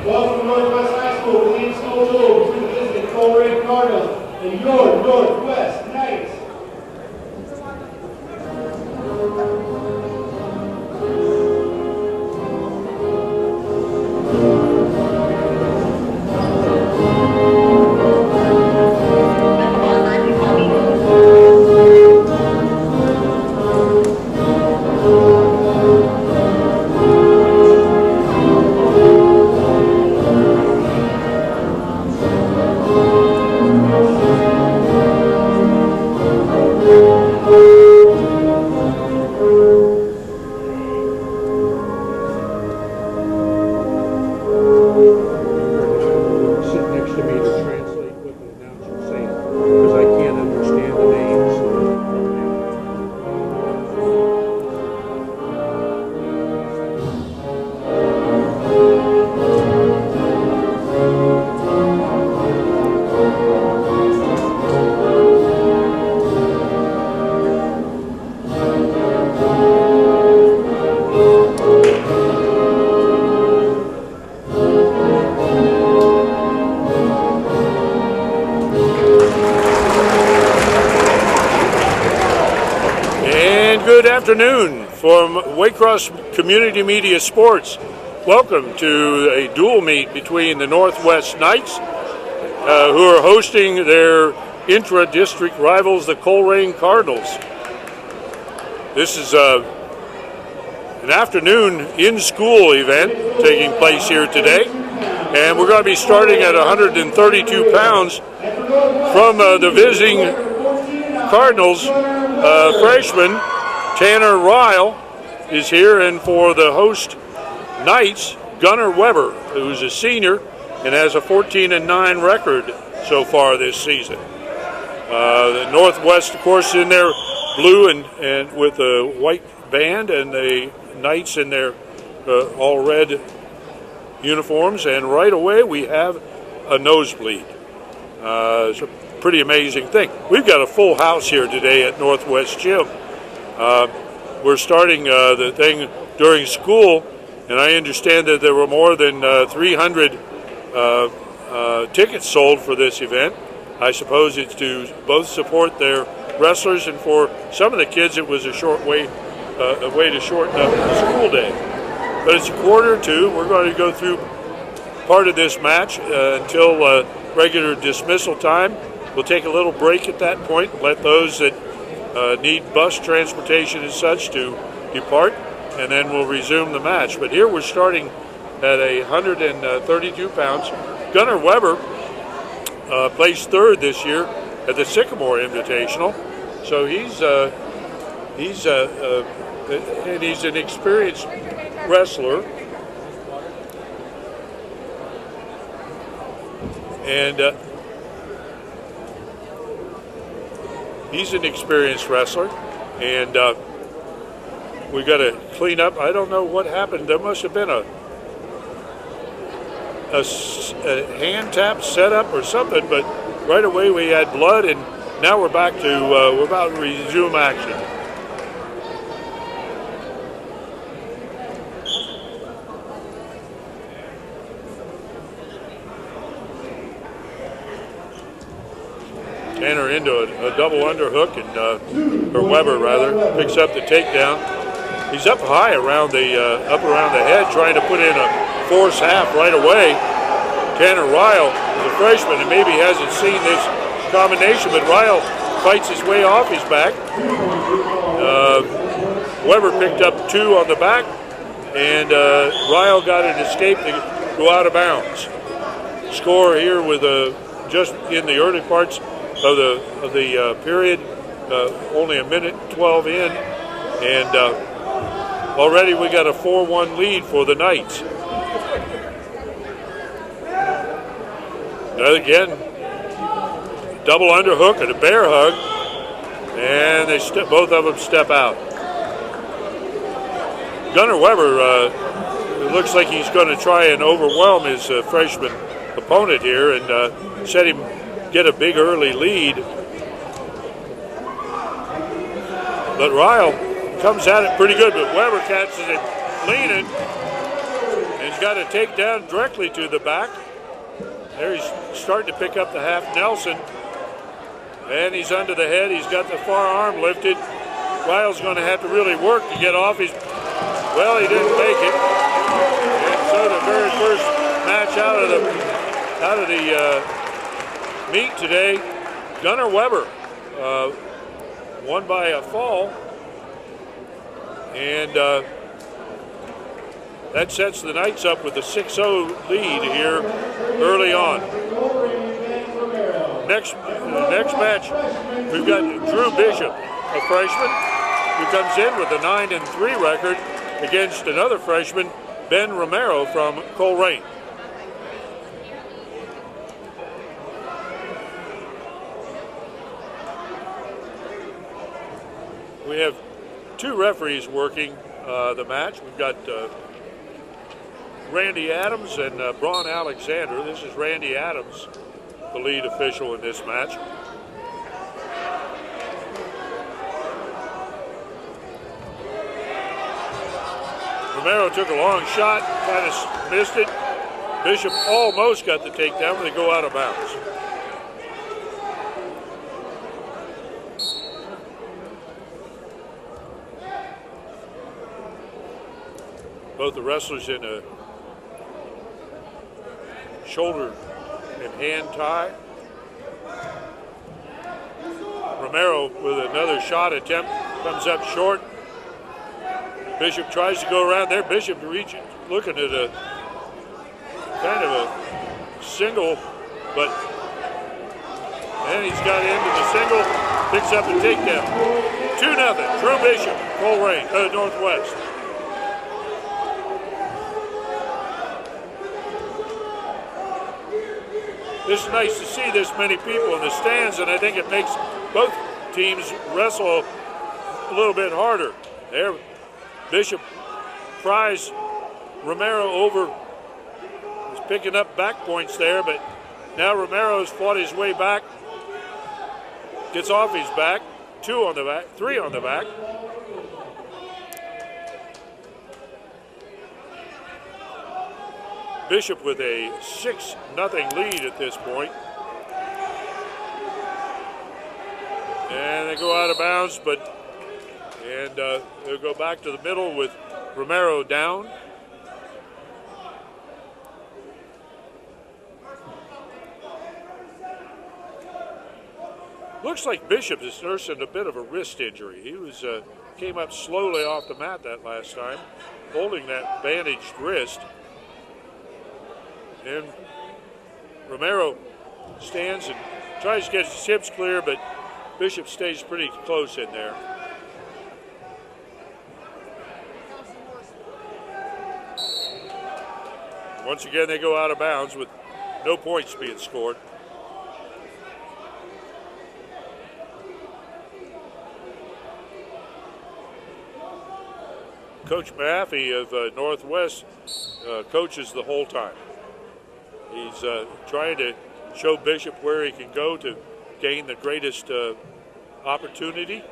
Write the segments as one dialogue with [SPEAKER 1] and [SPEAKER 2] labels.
[SPEAKER 1] Welcome to Northwest High School for the in-school duel between the visiting Colerain Cardinals and your Northwest Knights.
[SPEAKER 2] Good afternoon from Waycross Community Media Sports. Welcome to a dual meet between the Northwest Knights, who are hosting their intra-district rivals, the Colerain Cardinals. This is an afternoon in-school event taking place here today, and we're going to be starting at 132 pounds from the visiting Cardinals freshman. Tanner Ryle is here, and for the host Knights, Gunnar Weber, who's a senior and has a 14-9 record so far this season. The Northwest, of course, in their blue and with a white band, and the Knights in their all red uniforms. And right away we have a nosebleed. It's a pretty amazing thing. We've got a full house here today at Northwest Gym. We're starting the thing during school, and I understand that there were more than 300 tickets sold for this event. I suppose it's to both support their wrestlers, and for some of the kids it was a way to shorten up the school day. But it's 1:45. We're going to go through part of this match until regular dismissal time. We'll take a little break at that point and let those that need bus transportation and such to depart, and then we'll resume the match. But here we're starting at 132 pounds. Gunnar Weber placed third this year at the Sycamore Invitational, so he's an experienced wrestler, and he's an experienced wrestler, and we got to clean up. I don't know what happened. There must have been a hand tap set up or something, but right away we had blood, and now we're back to we're about to resume action. Tanner into a double underhook, and or Weber rather picks up the takedown. He's up high around the head, trying to put in a force half right away. Tanner Ryle is a freshman and maybe hasn't seen this combination, but Ryle fights his way off his back. Weber picked up 2 on the back, and Ryle got an escape to go out of bounds. Score here with just in the early parts of the period, only 1:12 in, and already we got a 4-1 lead for the Knights. And again, double underhook and a bear hug, and they both of them step out. Gunnar Weber, it looks like he's going to try and overwhelm his freshman opponent here and set him get a big early lead. But Ryle comes at it pretty good, but Weber catches it leaning, He's got a takedown directly to the back. There he's starting to pick up the half Nelson. And he's under the head. He's got the far arm lifted. Lyle's going to have to really work to get off his... Well, he didn't make it. And so the very first match out of the meet today, Gunnar Weber won by a fall. And that sets the Knights up with a 6-0 lead here early on. Next match, we've got Drew Bishop, a freshman, who comes in with a 9-3 record against another freshman, Ben Romero from Colerain. We have two referees working the match. We've got Randy Adams and Braun Alexander. This is Randy Adams, the lead official in this match. Romero took a long shot, kind of missed it. Bishop almost got the takedown, but they go out of bounds. Both the wrestlers in a shoulder and hand tie. Romero with another shot attempt comes up short. Bishop tries to go around there. Bishop reaching, looking at a kind of a single, but and he's got into the single, picks up a takedown. 2-0. Drew Bishop, Colerain, Northwest. It's nice to see this many people in the stands, and I think it makes both teams wrestle a little bit harder. There, Bishop pries Romero over. He's picking up back points there, but now Romero's fought his way back. Gets off his back. 2 on the back, 3 on the back. Bishop with a 6-0 lead at this point. And they go out of bounds, and they'll go back to the middle with Romero down. Looks like Bishop is nursing a bit of a wrist injury. He was came up slowly off the mat that last time, holding that bandaged wrist. And Romero stands and tries to get his hips clear, but Bishop stays pretty close in there. Once again, they go out of bounds with no points being scored. Coach Maffey of Northwest coaches the whole time. He's trying to show Bishop where he can go to gain the greatest opportunity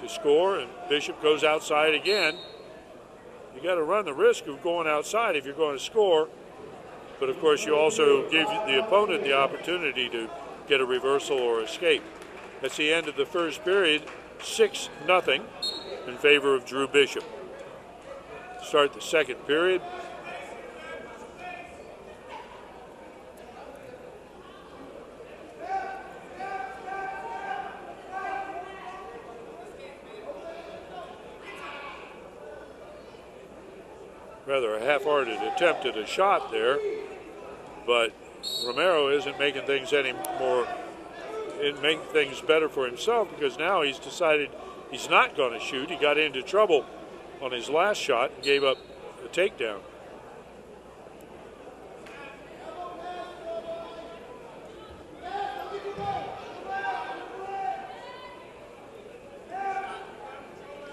[SPEAKER 2] to score, and Bishop goes outside again. You got to run the risk of going outside if you're going to score, but of course you also give the opponent the opportunity to get a reversal or escape. That's the end of the first period, 6-0 in favor of Drew Bishop. Start the second period. Rather a half-hearted attempt at a shot there, but Romero isn't making things making things better for himself, because now he's decided he's not going to shoot. He got into trouble on his last shot and gave up a takedown.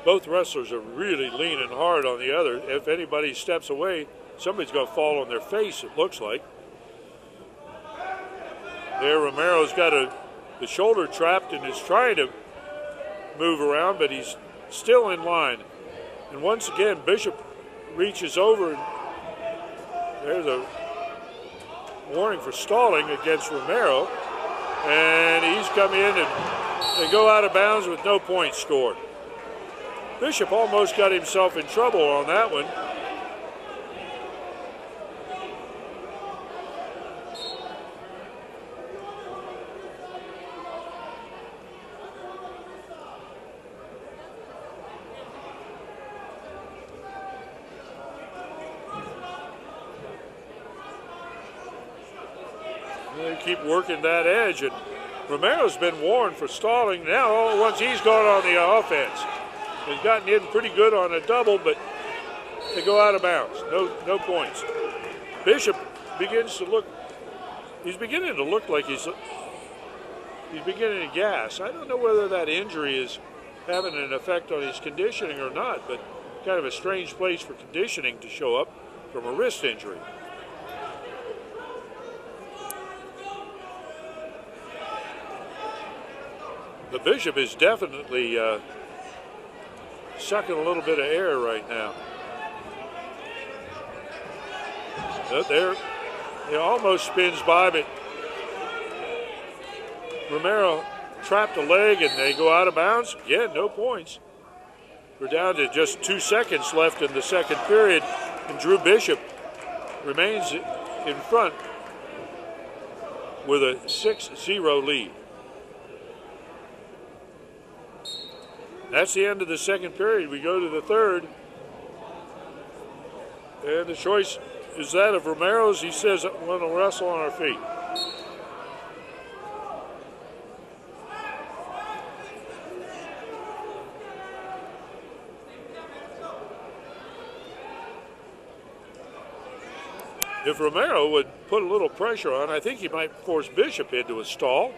[SPEAKER 2] Both wrestlers are really leaning hard on the other. If anybody steps away, somebody's going to fall on their face, it looks like. There, Romero's got the shoulder trapped and is trying to move around, but he's still in line. And once again, Bishop reaches over and There's a warning for stalling against Romero. And he's come in and they go out of bounds with no points scored. Bishop almost got himself in trouble on that one. They keep working that edge, and Romero's been warned for stalling. Now all at once he's gone on the offense. He's gotten in pretty good on a double, but they go out of bounds. No points. Bishop begins to look, he's beginning to look like he's beginning to gas. I don't know whether that injury is having an effect on his conditioning or not, but kind of a strange place for conditioning to show up from a wrist injury. The Bishop is definitely sucking a little bit of air right now. There, he almost spins by, but Romero trapped a leg and they go out of bounds. Again, no points. We're down to just 2 seconds left in the second period, and Drew Bishop remains in front with a 6-0 lead. That's the end of the second period. We go to the third. And the choice is that of Romero's. He says, I want to wrestle on our feet. If Romero would put a little pressure on, I think he might force Bishop into a stall,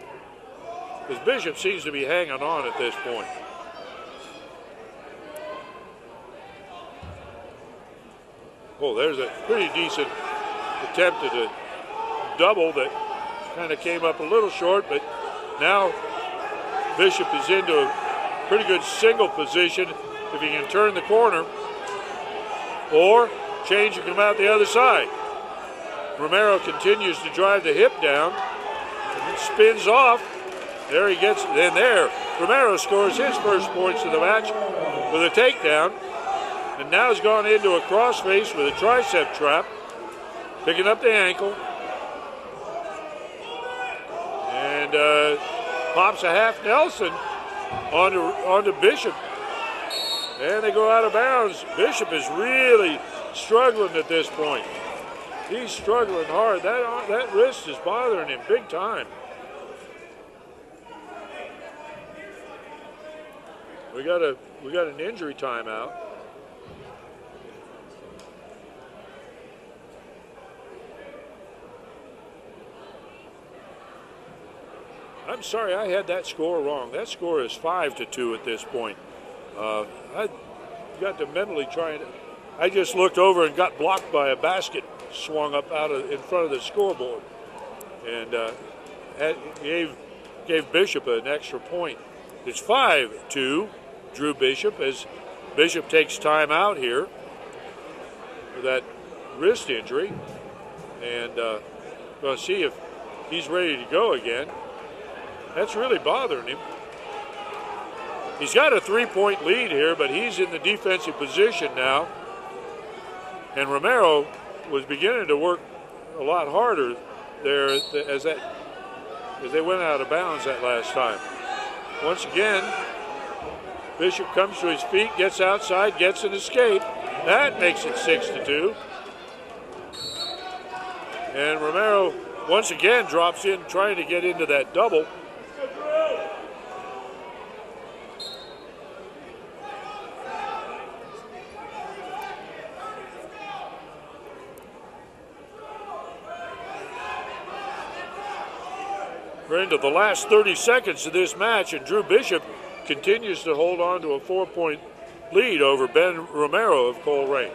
[SPEAKER 2] because Bishop seems to be hanging on at this point. Oh, there's a pretty decent attempt at a double that kind of came up a little short, but now Bishop is into a pretty good single position if he can turn the corner or change and come out the other side. Romero continues to drive the hip down and spins off. There he gets, then there, Romero scores his first points of the match with a takedown. And now has gone into a crossface with a tricep trap, picking up the ankle. And pops a half Nelson onto Bishop. And they go out of bounds. Bishop is really struggling at this point. He's struggling hard. That wrist is bothering him big time. We got an injury timeout. I'm sorry, I had that score wrong. That score is 5-2 at this point. I got to mentally try and. I just looked over and got blocked by a basket swung up in front of the scoreboard, and gave Bishop an extra point. It's 5-2. Drew Bishop as Bishop takes time out here for that wrist injury, and going to see if he's ready to go again. That's really bothering him. He's got a 3-point lead here, but he's in the defensive position now. And Romero was beginning to work a lot harder there as they went out of bounds that last time. Once again, Bishop comes to his feet, gets outside, gets an escape. That makes it 6-2. And Romero once again drops in, trying to get into that double. We're into the last 30 seconds of this match, and Drew Bishop continues to hold on to a 4-point lead over Ben Romero of Colerain.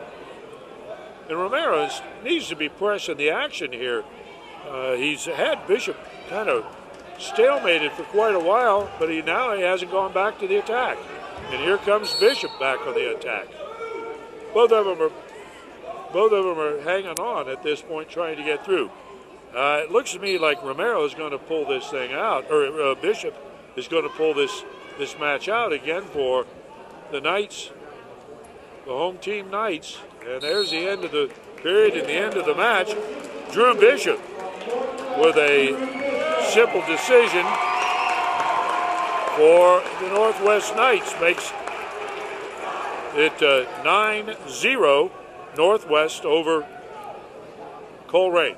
[SPEAKER 2] And Romero needs to be pressing the action here. He's had Bishop kind of stalemated for quite a while, but now he hasn't gone back to the attack. And here comes Bishop back on the attack. Both of them are both of them are hanging on at this point, trying to get through. It looks to me like Romero is going to pull this thing out, or Bishop is going to pull this match out again for the Knights, the home team Knights. And there's the end of the period and the end of the match. Drew Bishop with a simple decision for the Northwest Knights makes it 9-0 Northwest over Colerain.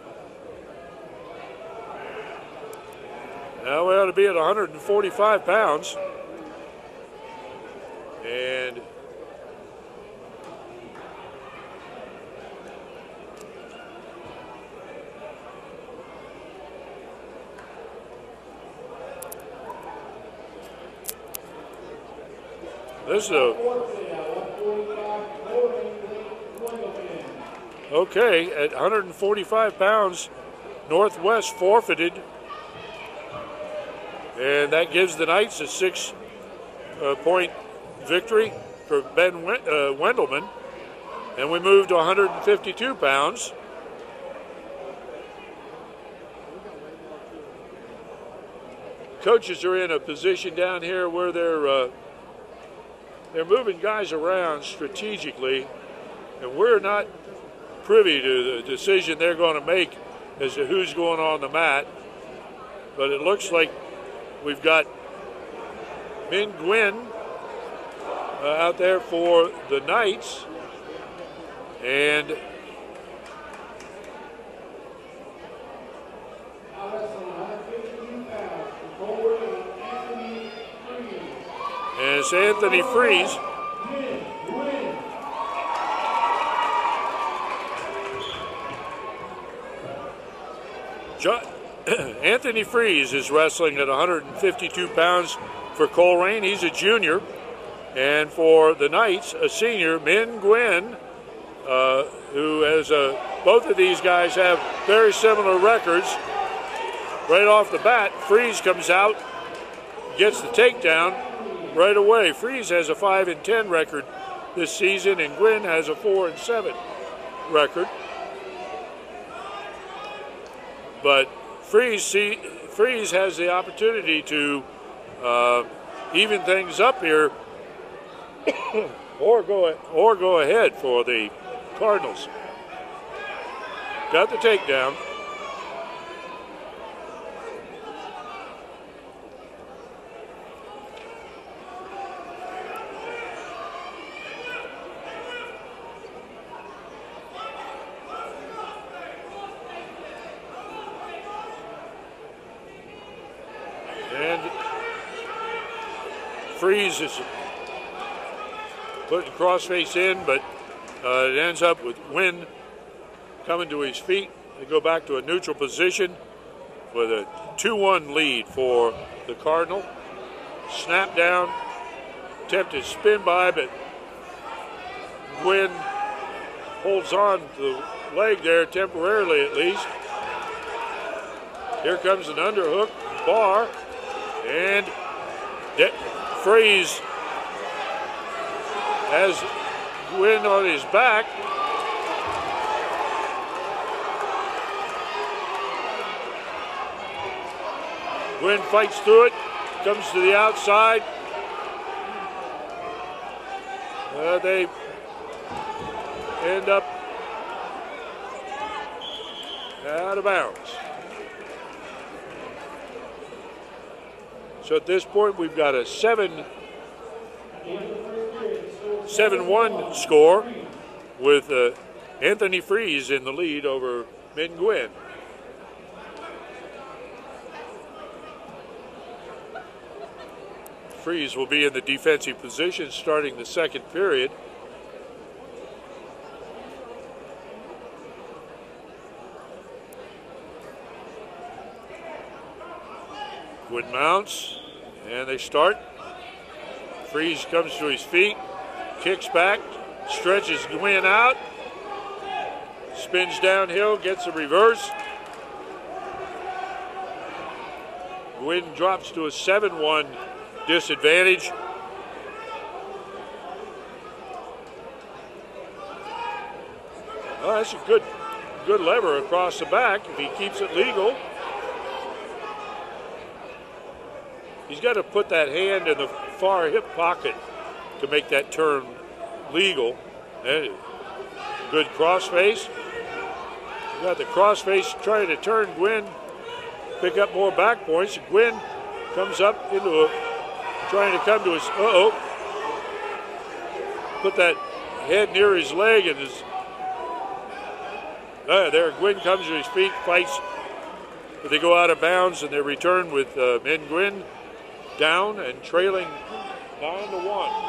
[SPEAKER 2] Now we ought to be at 145 pounds. And this is okay, at 145 pounds, Northwest forfeited. And that gives the Knights a 6-point victory for Ben Wendelman. And we move to 152 pounds. Coaches are in a position down here where they're moving guys around strategically, and we're not privy to the decision they're going to make as to who's going on the mat. But it looks like we've got Gwyn out there for the Knights, and it's Anthony Freeze. Anthony Freeze is wrestling at 152 pounds for Colerain. He's a junior. And for the Knights, a senior, Gwyn, who has both of these guys have very similar records. Right off the bat, Freeze comes out, gets the takedown right away. Freeze has a 5-10 record this season, and Gwyn has a 4-7 record. But Freeze has the opportunity to even things up here, or go ahead for the Cardinals. Got the takedown. And Freeze is putting the crossface in, but it ends up with Gwyn coming to his feet. They go back to a neutral position with a 2-1 lead for the Cardinal. Snap down, attempted spin by, but Gwyn holds on to the leg there temporarily at least. Here comes an underhook bar, and Freeze has Gwyn on his back. Gwyn fights through it, comes to the outside. They end up out of bounds. So at this point, we've got a 7-1 score with Anthony Freeze in the lead over Gwyn. Freeze will be in the defensive position starting the second period. Gwyn mounts, and they start. Freeze comes to his feet, kicks back, stretches Gwyn out, spins downhill, gets a reverse. Gwyn drops to a 7-1 disadvantage. Oh, that's a good lever across the back if he keeps it legal. He's got to put that hand in the far hip pocket to make that turn legal. And good crossface. You got the crossface trying to turn Gwyn, pick up more back points. Gwyn comes up into trying to come to his, put that head near his leg and his, there Gwyn comes to his feet, fights, but they go out of bounds and they return with Gwyn down and trailing 9-1.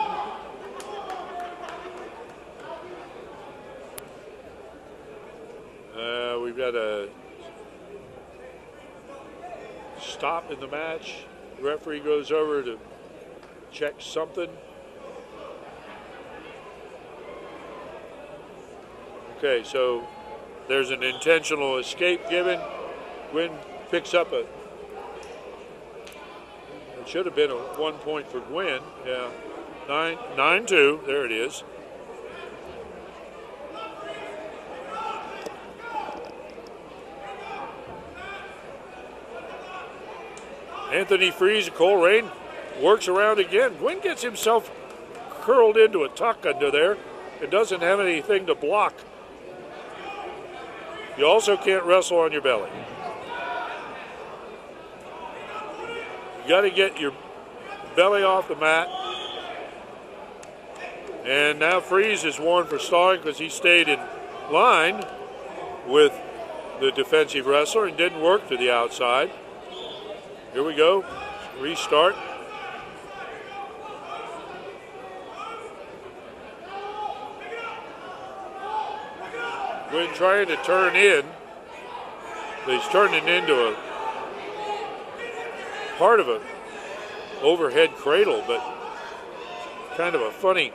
[SPEAKER 2] We've got a stop in the match. The referee goes over to check something. Okay, so there's an intentional escape given. Gwyn picks up it should have been a 1 point for Gwyn. Yeah, 9-2. There it is. Anthony Freeze, Colerain works around again. Gwyn gets himself curled into a tuck under there. It doesn't have anything to block. You also can't wrestle on your belly. You got to get your belly off the mat. And now Freeze is warned for stalling because he stayed in line with the defensive wrestler and didn't work to the outside. Here we go. Restart. Gwyn trying to turn in. He's turning into a part of a overhead cradle, but kind of a funny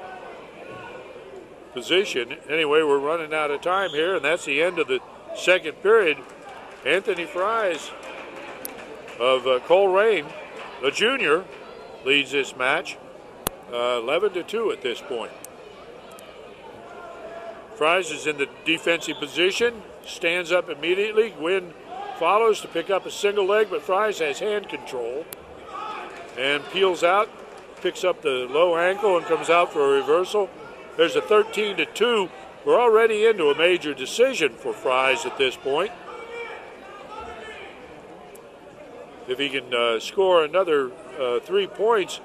[SPEAKER 2] position. Anyway, we're running out of time here, and that's the end of the second period. Anthony Fries of Colerain, the junior, leads this match 11-2 at this point. Fries is in the defensive position, stands up immediately. Gwyn follows to pick up a single leg, but Fries has hand control and peels out, picks up the low ankle and comes out for a reversal. There's a 13-2. We're already into a major decision for Fries at this point. If he can score another 3 points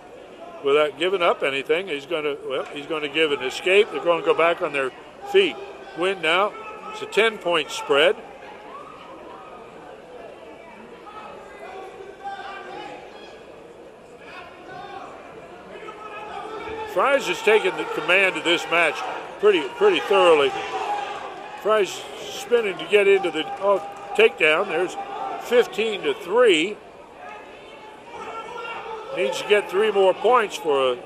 [SPEAKER 2] without giving up anything, he's going to give an escape. They're going to go back on their feet. Gwyn now. It's a 10-point spread. Fries has taken the command of this match pretty thoroughly. Fries spinning to get into the takedown. There's 15-3. Needs to get 3 more points for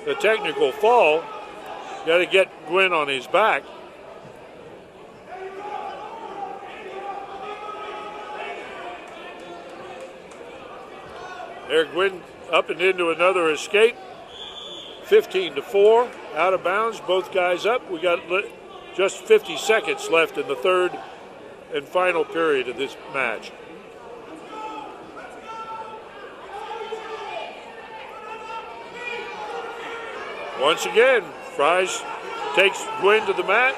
[SPEAKER 2] a technical fall. Got to get Gwyn on his back. There, Gwyn up and into another escape. 15-4, out of bounds, both guys up. We got just 50 seconds left in the third and final period of this match. Once again, Fries takes Gwyn to the mat.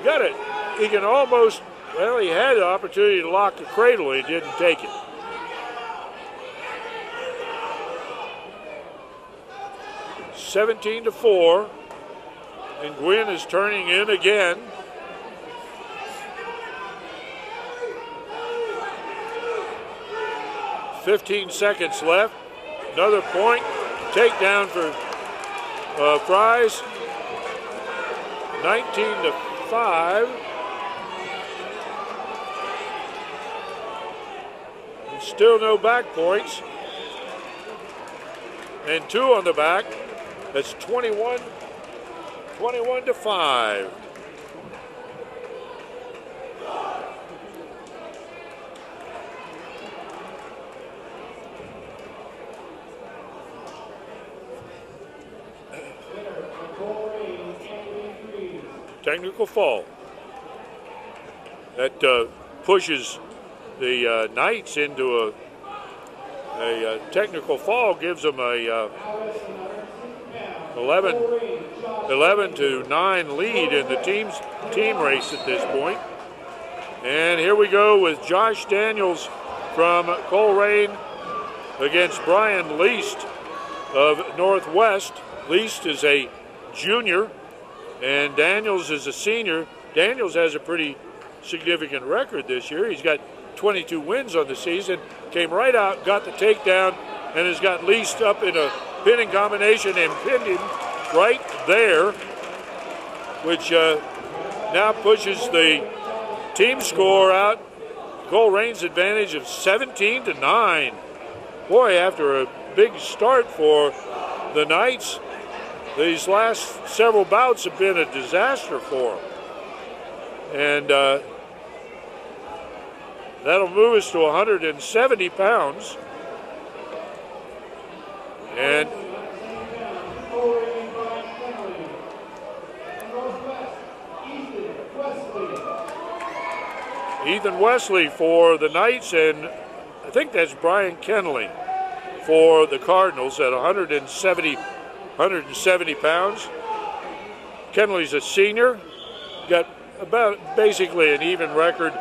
[SPEAKER 2] Got it. He can almost, well, he had the opportunity to lock the cradle and he didn't take it. – 17-4, and Gwyn is turning in again. .15 seconds left. Another point. Takedown for Fries. 19-5. And still no back points. And 2 on the back. That's 21-5. Technical fall. That pushes the Knights into a technical fall, gives them a 11-9 lead in the team race at this point. And here we go with Josh Daniels from Colerain against Brian Least of Northwest. Least is a junior and Daniels is a senior. Daniels has a pretty significant record this year. He's got 22 wins on the season, came right out, got the takedown, and has got Least up in a pinning combination and pinned him right there, which now pushes the team score out. Colerain's advantage of 17-9. Boy, after a big start for the Knights, these last several bouts have been a disaster for them. And that'll move us to 170 pounds. And Ethan Wesley for the Knights, and I think that's Brian Kenley for the Cardinals at 170 pounds. Kenley's a senior, got about basically an even record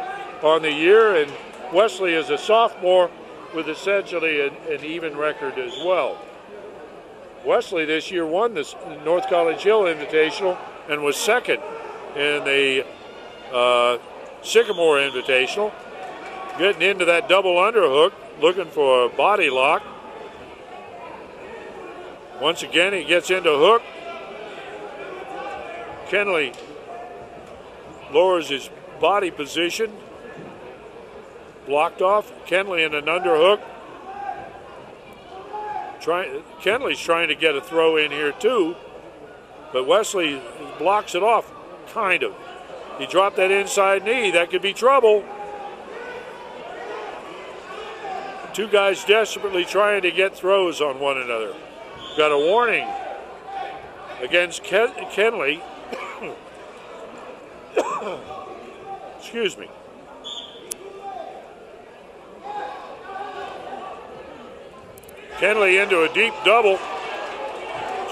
[SPEAKER 2] on the year, and Wesley is a sophomore with essentially an even record as well. Wesley this year won the North College Hill Invitational and was second in the Sycamore Invitational. Getting into that double underhook, looking for a body lock. Once again, he gets into hook. Kenley lowers his body position. Blocked off. Kenley in an underhook. Kenley's trying to get a throw in here too, but Wesley blocks it off, kind of. He dropped that inside knee. That could be trouble. Two guys desperately trying to get throws on one another. Got a warning against Kenley. Excuse me. Kenley into a deep double.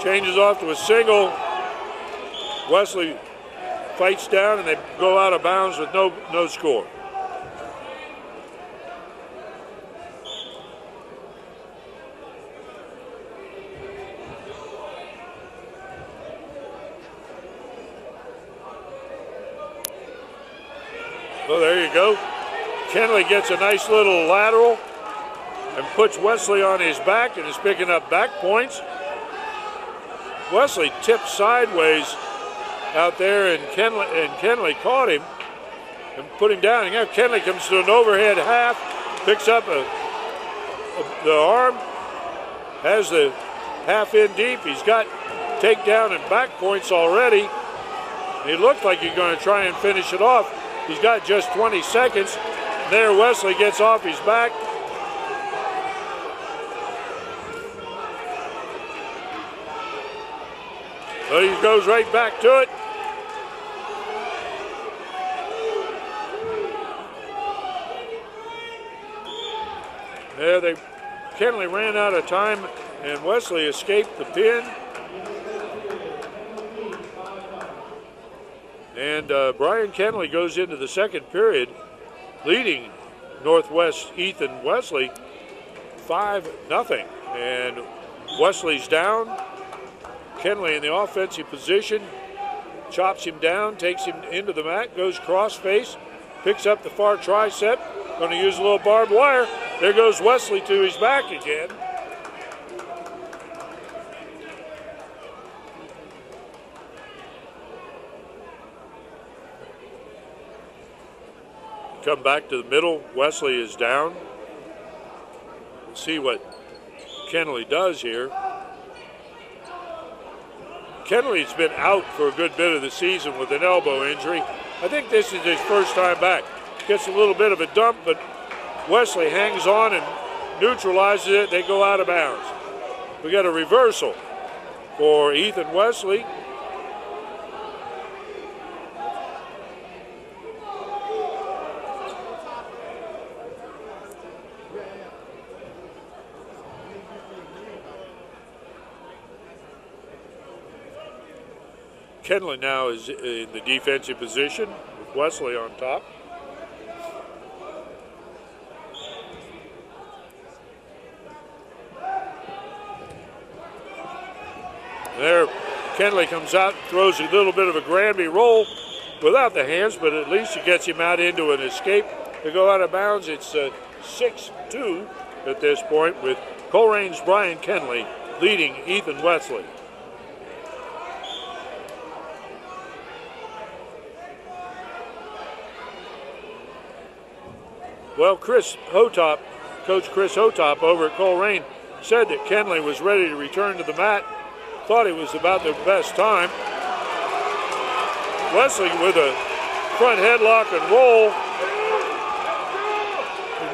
[SPEAKER 2] Changes off to a single. Wesley fights down and they go out of bounds with no score. Well, there you go. Kenley gets a nice little lateral and puts Wesley on his back and is picking up back points. Wesley tipped sideways out there, and Kenley caught him and put him down. And now Kenley comes to an overhead half, picks up the arm, has the half in deep. He's got takedown and back points already. He looked like he's going to try and finish it off. He's got just 20 seconds. There Wesley gets off his back. So he goes right back to it. There Kenley ran out of time and Wesley escaped the pin. And Brian Kenley goes into the second period leading Northwest Ethan Wesley 5-0. And Wesley's down. Kenley in the offensive position, chops him down, takes him into the mat, goes cross face, picks up the far tricep, going to use a little barbed wire. There goes Wesley to his back again. Come back to the middle. Wesley is down. We'll see what Kenley does here. Kenley's been out for a good bit of the season with an elbow injury. I think this is his first time back. Gets a little bit of a dump, but Wesley hangs on and neutralizes it. They go out of bounds. We got a reversal for Ethan Wesley. Kenley now is in the defensive position with Wesley on top. There, Kenley comes out, throws a little bit of a Granby roll without the hands, but at least it gets him out into an escape to go out of bounds. It's 6-2 at this point, with Colerain's Brian Kenley leading Ethan Wesley. Well, Coach Chris Hotop over at Colerain said that Kenley was ready to return to the mat. Thought he was about their best time. Wesley with a front headlock and roll.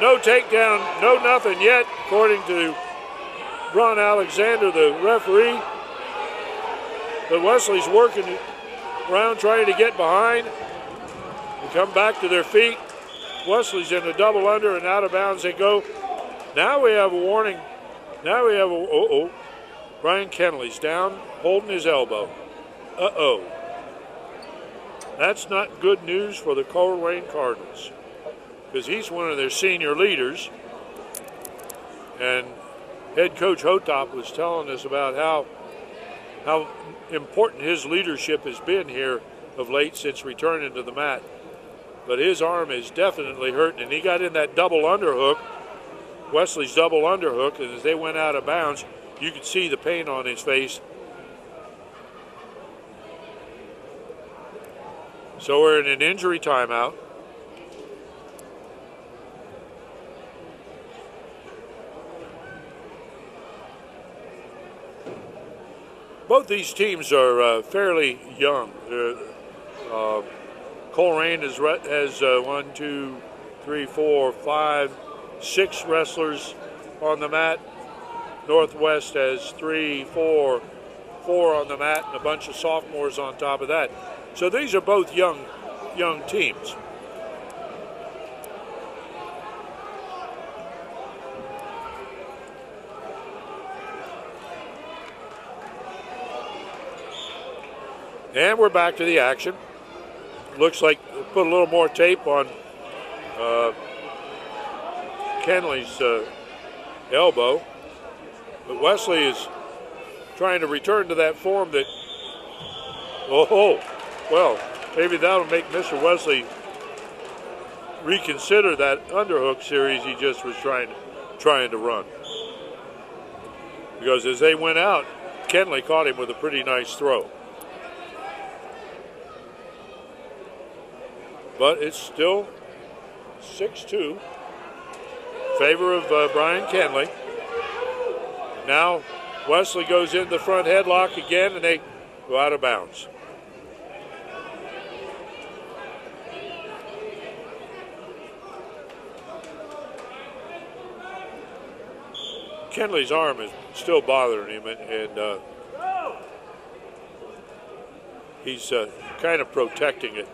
[SPEAKER 2] No takedown, no nothing yet, according to Ron Alexander, the referee. But Wesley's working around trying to get behind and come back to their feet. Wesley's in a double under and out of bounds they go. Now we have a warning. Now we have a, Brian Kenley's down, holding his elbow. That's not good news for the Colerain Cardinals, because he's one of their senior leaders. And head coach Hotop was telling us about how important his leadership has been here of late since returning to the mat. But his arm is definitely hurting, and he got in that double underhook, Wesley's double underhook, and as they went out of bounds, you could see the pain on his face. So we're in an injury timeout. Both these teams are fairly young. Colerain has 1, 2, 3, 4, 5, 6 wrestlers on the mat. Northwest has 3, 4 on the mat, and a bunch of sophomores on top of that. So these are both young teams. And we're back to the action. Looks like we'll put a little more tape on Kenley's elbow. But Wesley is trying to return to that form that, well, maybe that'll make Mr. Wesley reconsider that underhook series he just was trying to run. Because as they went out, Kenley caught him with a pretty nice throw. But it's still 6-2 in favor of Brian Kenley. Now Wesley goes in the front headlock again, and they go out of bounds. Kenley's arm is still bothering him, and he's kind of protecting it.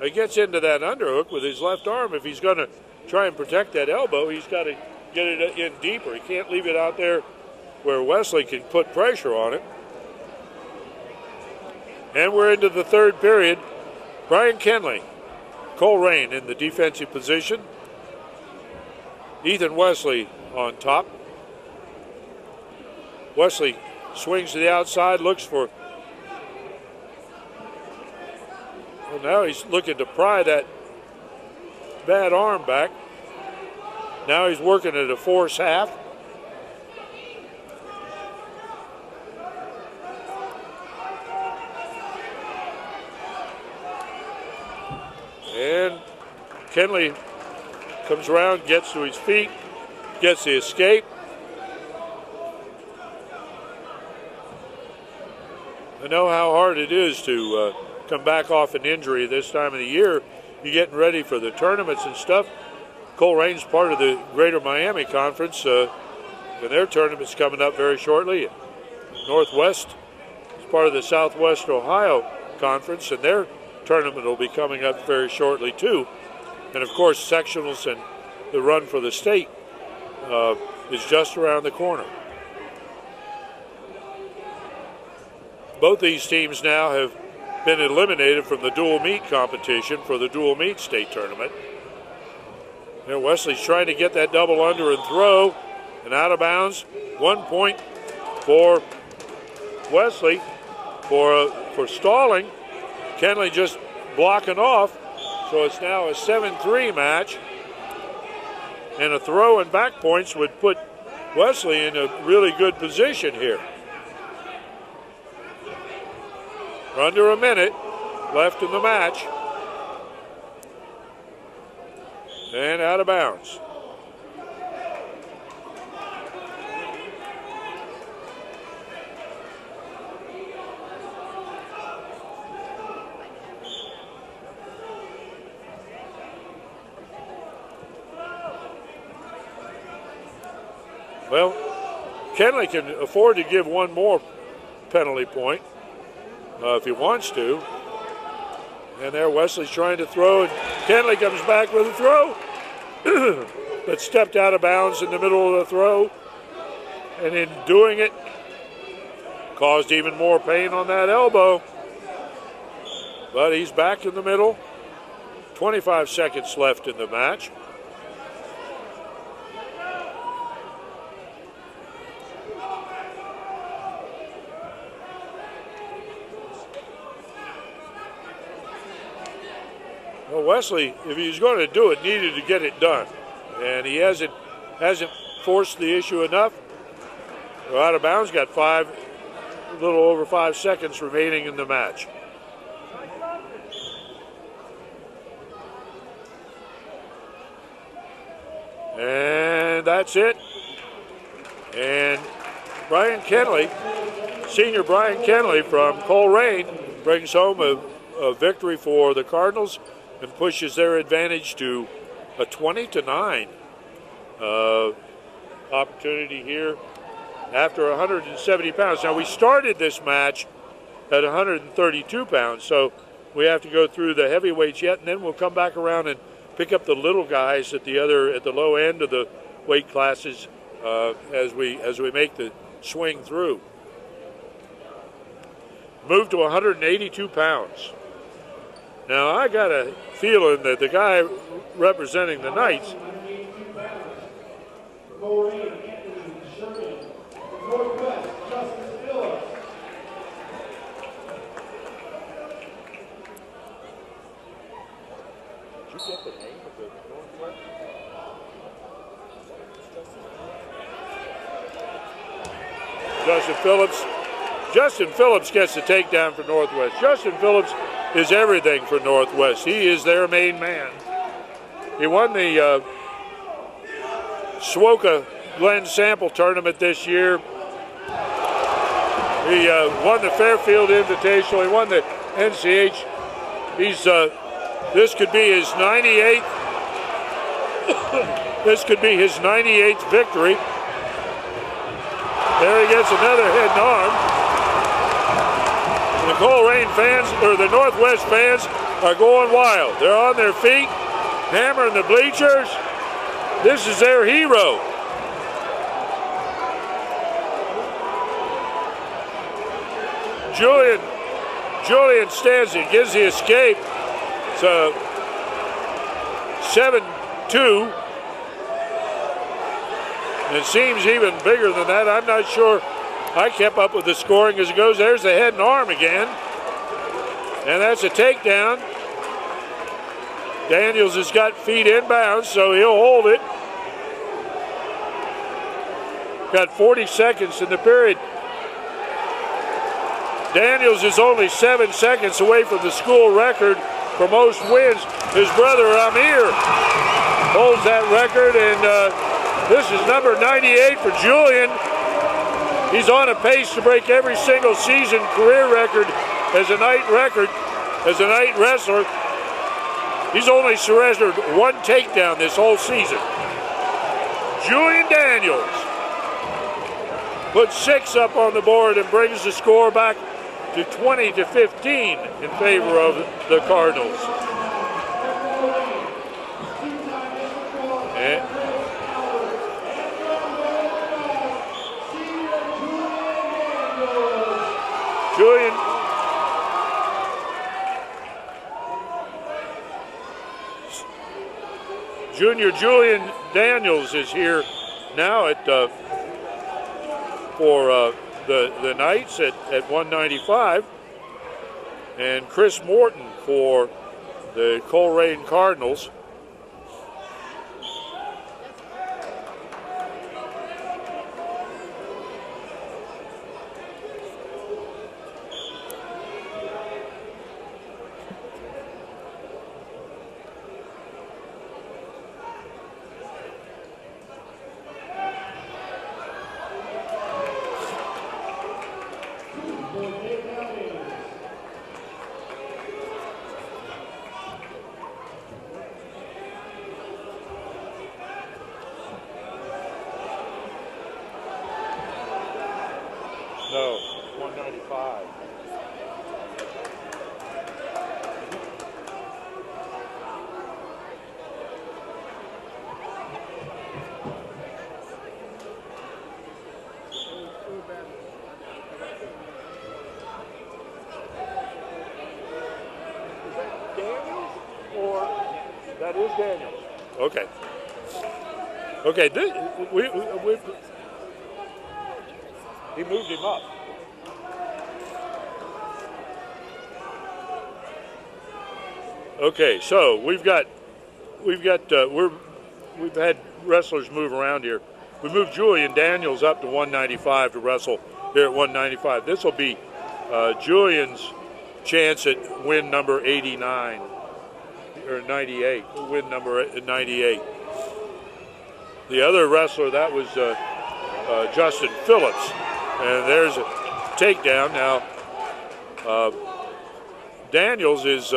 [SPEAKER 2] He gets into that underhook with his left arm. If he's going to try and protect that elbow, he's got to get it in deeper. He can't leave it out there where Wesley can put pressure on it. And we're into the third period. Brian Kenley, Colerain in the defensive position. Ethan Wesley on top. Wesley swings to the outside, looks for... Well, now he's looking to pry that bad arm back. Now he's working at a force half. And Kenley comes around, gets to his feet, gets the escape. I know how hard it is to come back off an injury this time of the year. You're getting ready for the tournaments and stuff. Colerain's part of the Greater Miami Conference, and their tournament's coming up very shortly. Northwest is part of the Southwest Ohio Conference, and their tournament will be coming up very shortly too. And of course, sectionals and the run for the state is just around the corner. Both these teams now have been eliminated from the dual meet competition for the dual meet state tournament. There, Wesley's trying to get that double under and throw, and out of bounds. 1 point for Wesley for stalling. Kenley just blocking off, so it's now a 7-3 match. And a throw and back points would put Wesley in a really good position here. Under a minute left in the match. And out of bounds. Well, Kenley can afford to give one more penalty point if he wants to. And there Wesley's trying to throw, and Kenley comes back with a throw, but stepped out of bounds in the middle of the throw. And in doing it, caused even more pain on that elbow. But he's back in the middle. 25 seconds left in the match. Well, Wesley, if he was going to do it, needed to get it done. And he hasn't forced the issue enough. We're out of bounds, got a little over 5 seconds remaining in the match. And that's it. And Brian Kenley, senior Brian Kenley from Colerain, brings home a victory for the Cardinals and pushes their advantage to a 20-9 opportunity here after 170 pounds. Now, we started this match at 132 pounds, so we have to go through the heavyweights yet, and then we'll come back around and pick up the little guys at the low end of the weight classes as we make the swing through. Move to 182 pounds. Now, I got a feeling that the guy representing the Knights Justin Phillips gets the takedown for Northwest. Justin Phillips is everything for Northwest. He is their main man. He won the Swoka Glen Sample tournament this year. He won the Fairfield Invitational. He won the NCH. This could be his 98th. This could be his 98th victory. There he gets another head and arm. The Colerain fans, or the Northwest fans, are going wild. They're on their feet, hammering the bleachers. This is their hero. Julian Stanzi gives the escape. It's a 7-2. It seems even bigger than that. I'm not sure. I kept up with the scoring as it goes. There's the head and arm again. And that's a takedown. Daniels has got feet inbounds, so he'll hold it. Got 40 seconds in the period. Daniels is only 7 seconds away from the school record for most wins. His brother Amir holds that record, and this is number 98 for Julian. He's on a pace to break every single season career record as a night wrestler. He's only surrendered one takedown this whole season. Julian Daniels puts 6 up on the board and brings the score back to 20-15 in favor of the Cardinals. Junior Julian Daniels is here now at for the Knights at 195, and Chris Morton for the Colerain Cardinals. No, 195. Is that Daniels or that is Daniels? Okay. Okay, he moved him up. Okay, so we've had wrestlers move around here. We moved Julian Daniels up to 195 to wrestle here at 195. This will be Julian's chance at win number 89 or 98. Win number 98. The other wrestler, that was Justin Phillips. And there's a takedown. Now, Daniels is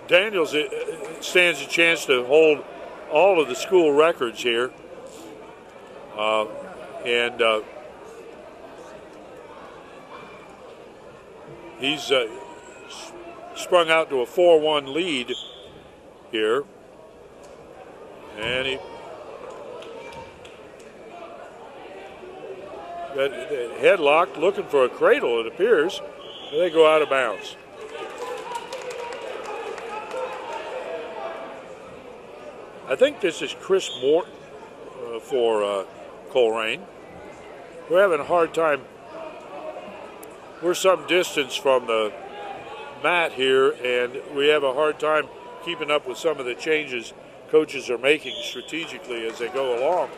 [SPEAKER 2] Daniels stands a chance to hold all of the school records here, and he's sprung out to a 4-1 lead here, and he got headlocked, looking for a cradle, it appears. They go out of bounds. I think this is Chris Morton for Colerain. We're having a hard time. We're some distance from the mat here, and we have a hard time keeping up with some of the changes coaches are making strategically as they go along.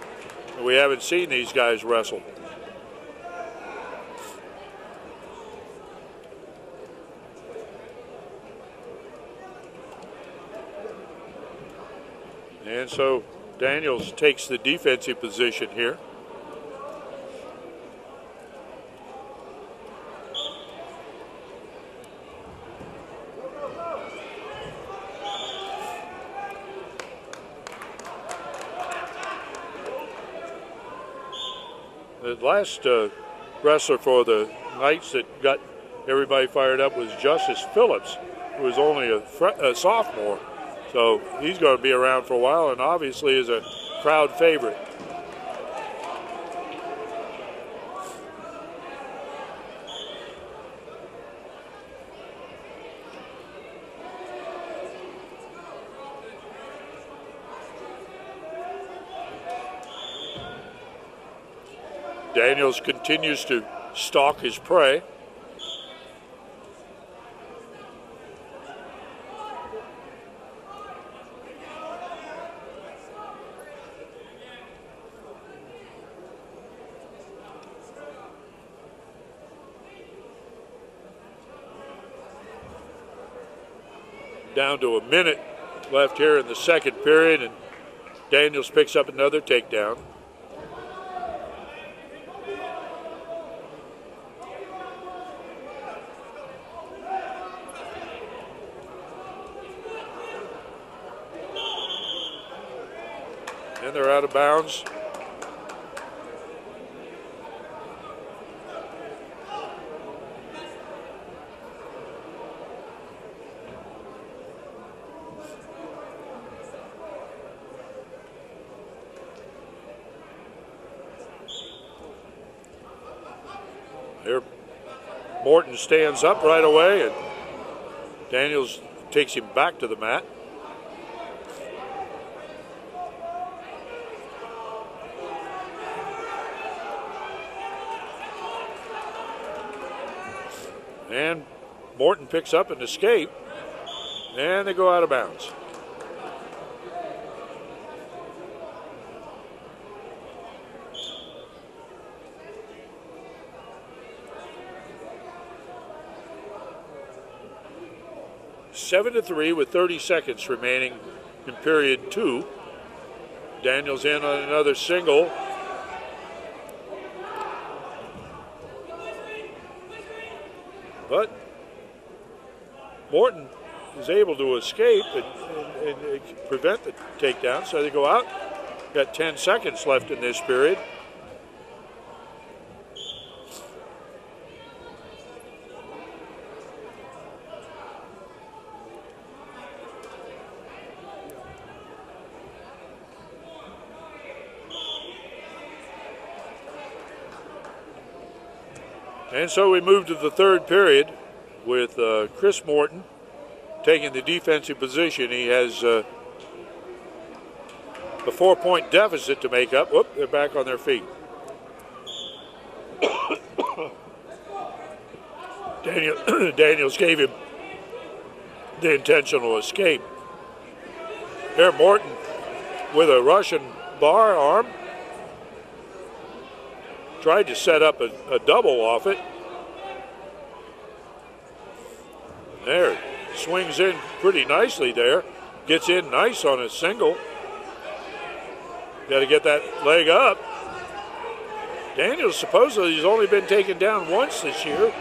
[SPEAKER 2] And we haven't seen these guys wrestle. And so Daniels takes the defensive position here. The last wrestler for the Knights that got everybody fired up was Justice Phillips, who was only a sophomore. So he's going to be around for a while and obviously is a crowd favorite. Daniels continues to stalk his prey. Down to a minute left here in the second period, and Daniels picks up another takedown. And they're out of bounds. There, Morton stands up right away, and Daniels takes him back to the mat. And Morton picks up an escape, and they go out of bounds. Seven to 3 with 30 seconds remaining in period 2. Daniels in on another single. But Morton is able to escape and prevent the takedown, so they go out. Got 10 seconds left in this period. And so we move to the third period with Chris Morton taking the defensive position. He has a 4-point deficit to make up. Whoop, they're back on their feet. Daniels gave him the intentional escape. There, Morton with a Russian bar arm. Tried to set up a double off it. There, swings in pretty nicely there. Gets in nice on a single. Got to get that leg up. Daniels supposedly has only been taken down once this year.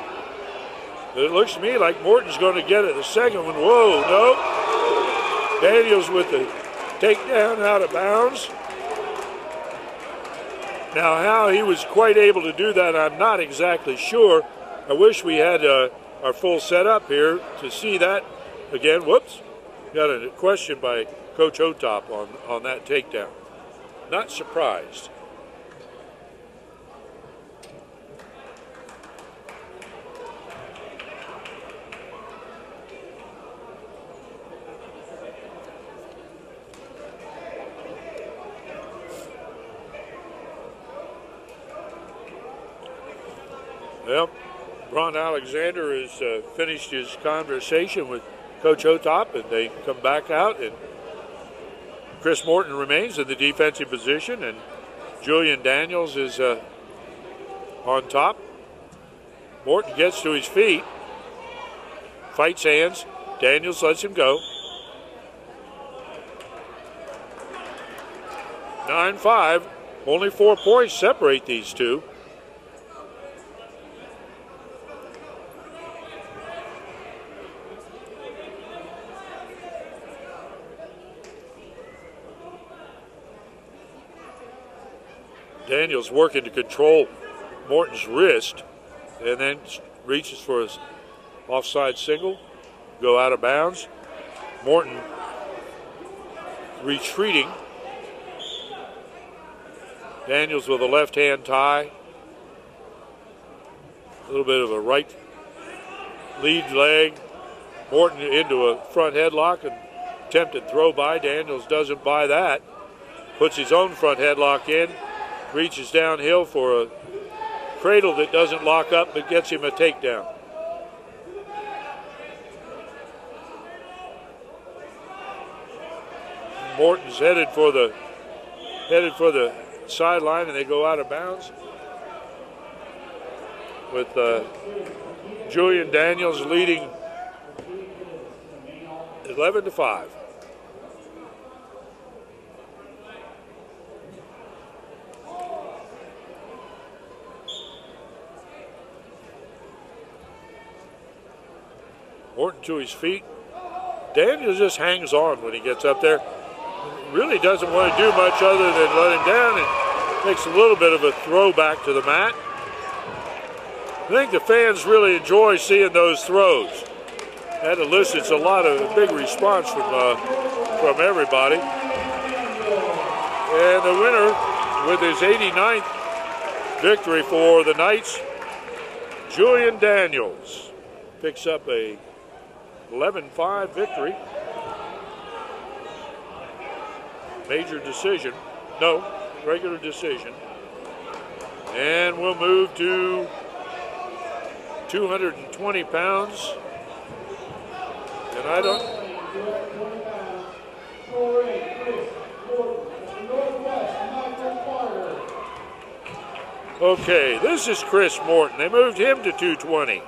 [SPEAKER 2] But it looks to me like Morton's going to get it the second one. Whoa, no. Daniels with the takedown out of bounds. Now, how he was quite able to do that, I'm not exactly sure. I wish we had our full setup here to see that again. Whoops. Got a question by Coach Otop on that takedown. Not surprised. Well, Ron Alexander has finished his conversation with Coach Otop, and they come back out, and Chris Morton remains in the defensive position, and Julian Daniels is on top. Morton gets to his feet, fights hands. Daniels lets him go. 9-5, only 4 points separate these two. Daniels working to control Morton's wrist, and then reaches for his offside single, go out of bounds. Morton retreating. Daniels with a left hand tie. A little bit of a right lead leg. Morton into a front headlock and attempted throw by. Daniels doesn't buy that. Puts his own front headlock in. Reaches downhill for a cradle that doesn't lock up but gets him a takedown. Morton's headed for the sideline, and they go out of bounds with Julian Daniels leading 11-5. Morton to his feet. Daniels just hangs on when he gets up there. Really doesn't want to do much other than let him down, and makes a little bit of a throwback to the mat. I think the fans really enjoy seeing those throws. That elicits a big response from everybody. And the winner with his 89th victory for the Knights, Julian Daniels, picks up a 11-5 victory. Major decision. No, regular decision. And we'll move to 220 pounds. And I don't... Okay, this is Chris Morton. They moved him to 220.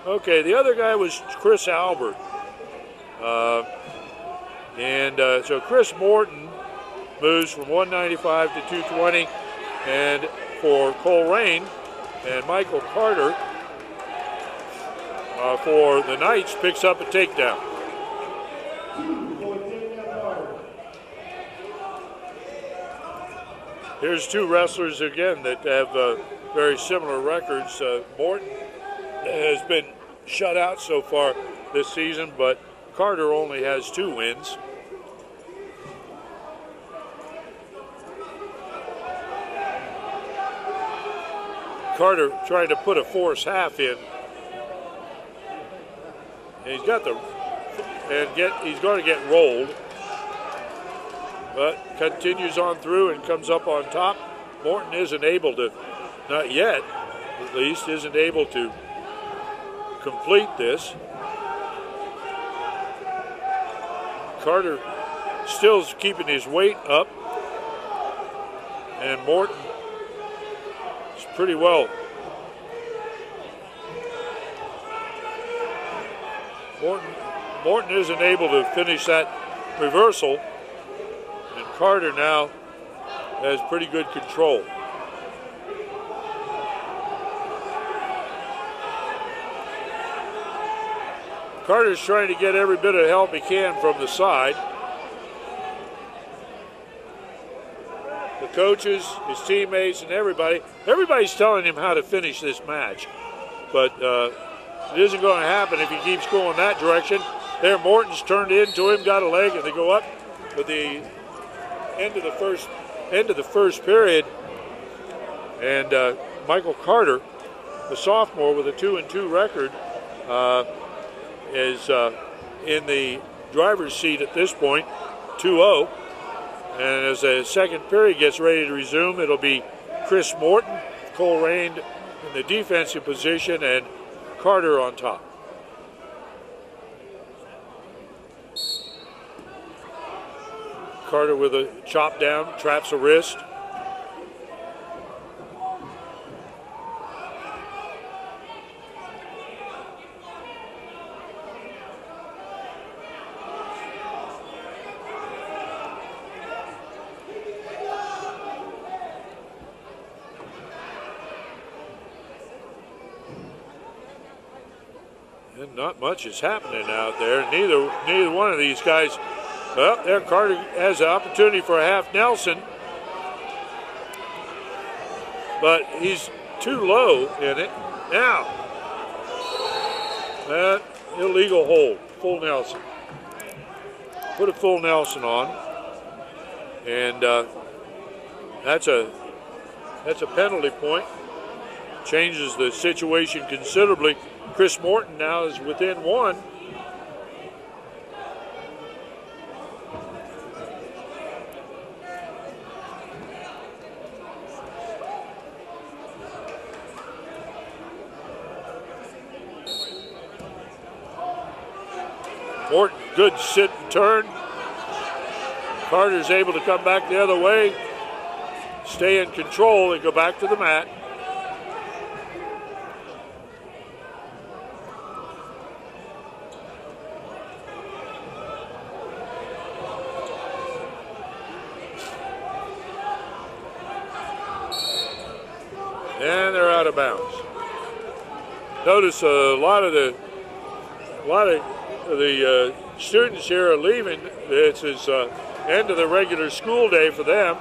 [SPEAKER 2] Okay, the other guy was Chris Albert. So Chris Morton moves from 195 to 220. And for Colerain and Michael Carter for the Knights picks up a takedown. Here's two wrestlers again that have very similar records. Morton has been shut out so far this season, but Carter only has 2 wins. Carter trying to put a force half in. And he's got he's going to get rolled. But continues on through and comes up on top. Morton isn't able to, not yet at least, isn't able to complete this. Carter still keeping his weight up. And Morton is pretty well. Morton isn't able to finish that reversal. And Carter now has pretty good control. Carter's trying to get every bit of help he can from the side. The coaches, his teammates, and everybody's telling him how to finish this match. But it isn't going to happen if he keeps going that direction. There, Morton's turned into him, got a leg, and they go up with the end of the first period. And Michael Carter, the sophomore with a 2-2 record, is in the driver's seat at this point, 2-0. And as the second period gets ready to resume, it'll be Chris Morton, Colerain in the defensive position, and Carter on top. Carter with a chop down, traps a wrist. And not much is happening out there. Neither one of these guys. Well, there Carter has an opportunity for a half Nelson, but he's too low in it. Now, that illegal hold, full Nelson. Put a full Nelson on, and that's a penalty point. Changes the situation considerably. Chris Morton now is within 1. Morton, good sit and turn. Carter's able to come back the other way, stay in control, and go back to the mat. And they're out of bounds. Notice a lot of the students here are leaving. It's end of the regular school day for them.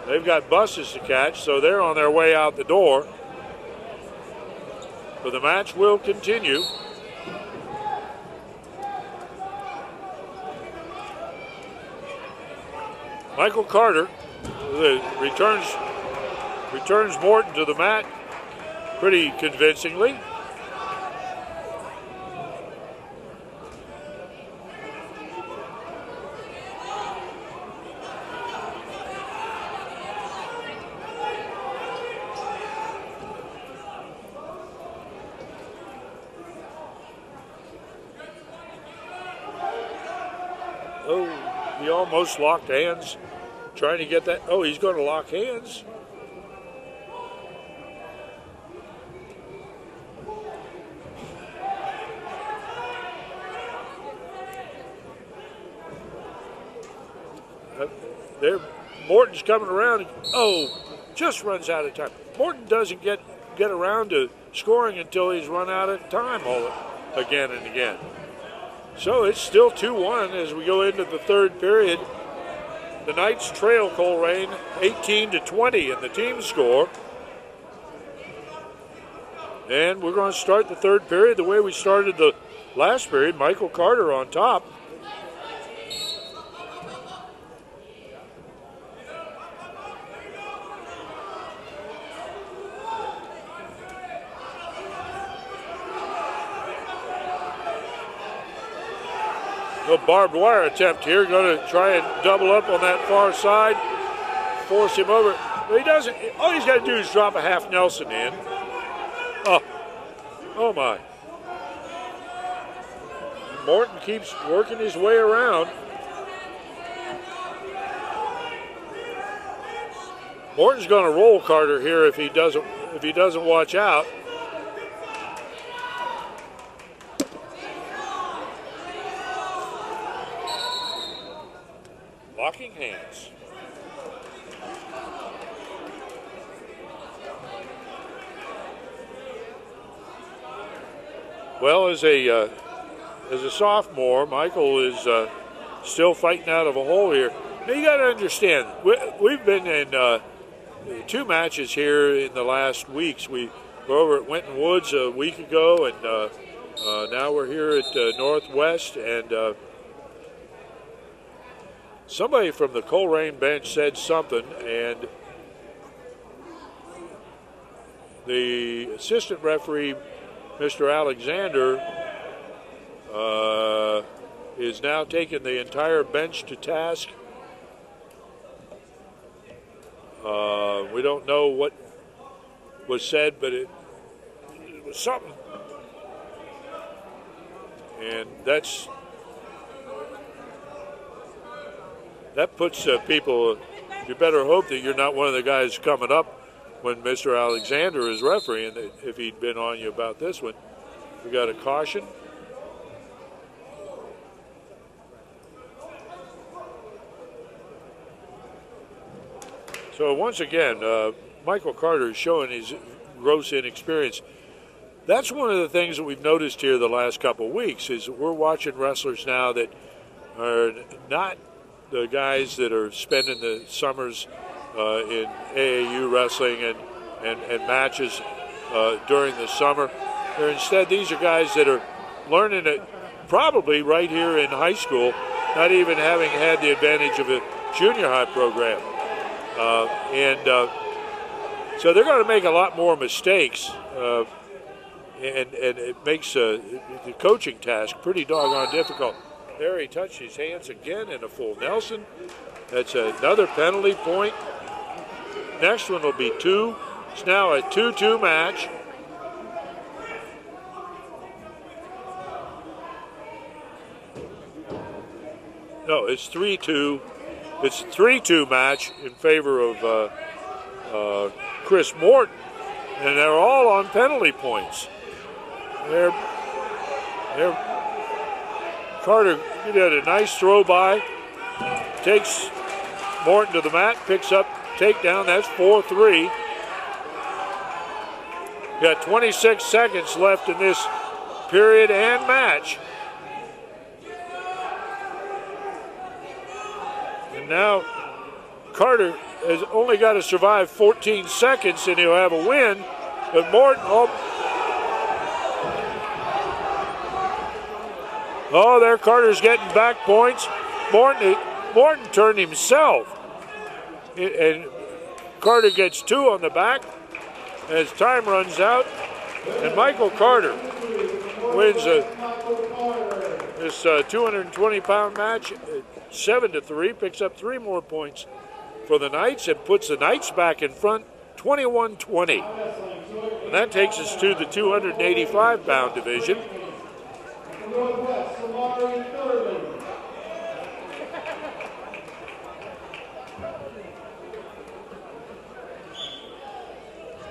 [SPEAKER 2] They've got buses to catch, so they're on their way out the door. But the match will continue. Michael Carter returns Morton to the mat pretty convincingly. He almost locked hands trying to get that. Oh, he's going to lock hands. There, Morton's coming around. Oh, just runs out of time. Morton doesn't get around to scoring until he's run out of time again and again. So it's still 2-1 as we go into the third period. The Knights trail Colerain 18-20 in the team score. And we're going to start the third period the way we started the last period. Michael Carter on top. A barbed wire attempt here, going to try and double up on that far side, force him over. But he doesn't. All he's got to do is drop a half Nelson in. Oh my. Morton keeps working his way around. Morton's going to roll Carter here if he doesn't watch out. Locking hands. Well, as a sophomore, Michael is still fighting out of a hole here. Now you got to understand, we've been in 2 matches here in the last weeks. We were over at Winton Woods a week ago, and now we're here at Northwest, and somebody from the Colerain bench said something, and the assistant referee, Mr. Alexander, is now taking the entire bench to task. We don't know what was said, but it was something. And that puts people, you better hope that you're not one of the guys coming up when Mr. Alexander is refereeing, if he'd been on you about this one. We got a caution. So once again, Michael Carter is showing his gross inexperience. That's one of the things that we've noticed here the last couple of weeks is we're watching wrestlers now that are not the guys that are spending the summers in AAU wrestling and matches during the summer. Instead, these are guys that are learning it probably right here in high school, not even having had the advantage of a junior high program. So they're going to make a lot more mistakes, and it makes the coaching task pretty doggone difficult. There he touched his hands again in a full Nelson. That's another penalty point. Next one will be 2. It's now a 2-2 match. No, it's 3-2. It's a 3-2 match in favor of Chris Morton, and they're all on penalty points. Carter did a nice throw by, takes Morton to the mat, picks up takedown. That's 4-3. Got 26 seconds left in this period and match. And now Carter has only got to survive 14 seconds and he'll have a win. But Morton, there Carter's getting back points. Morton turned himself. And Carter gets 2 on the back as time runs out. And Michael Carter wins this 220-pound match 7-3, picks up 3 more points for the Knights and puts the Knights back in front 21-20. And that takes us to the 285-pound division.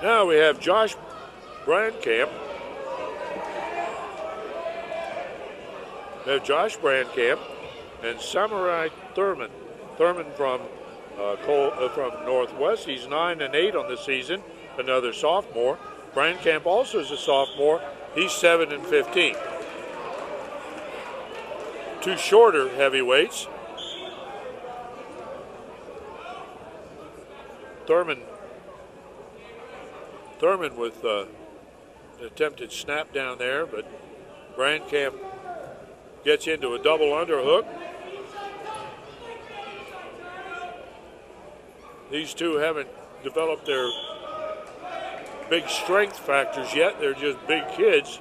[SPEAKER 2] Now we have Josh Brandkamp. We have Josh Brandkamp and Samurai Thurman. Thurman from Northwest. He's 9-8 on the season. Another sophomore. Brandkamp also is a sophomore. He's 7-15. Two shorter heavyweights. Thurman with an attempted snap down there, but Brandkamp gets into a double underhook. These two haven't developed their big strength factors yet. They're just big kids.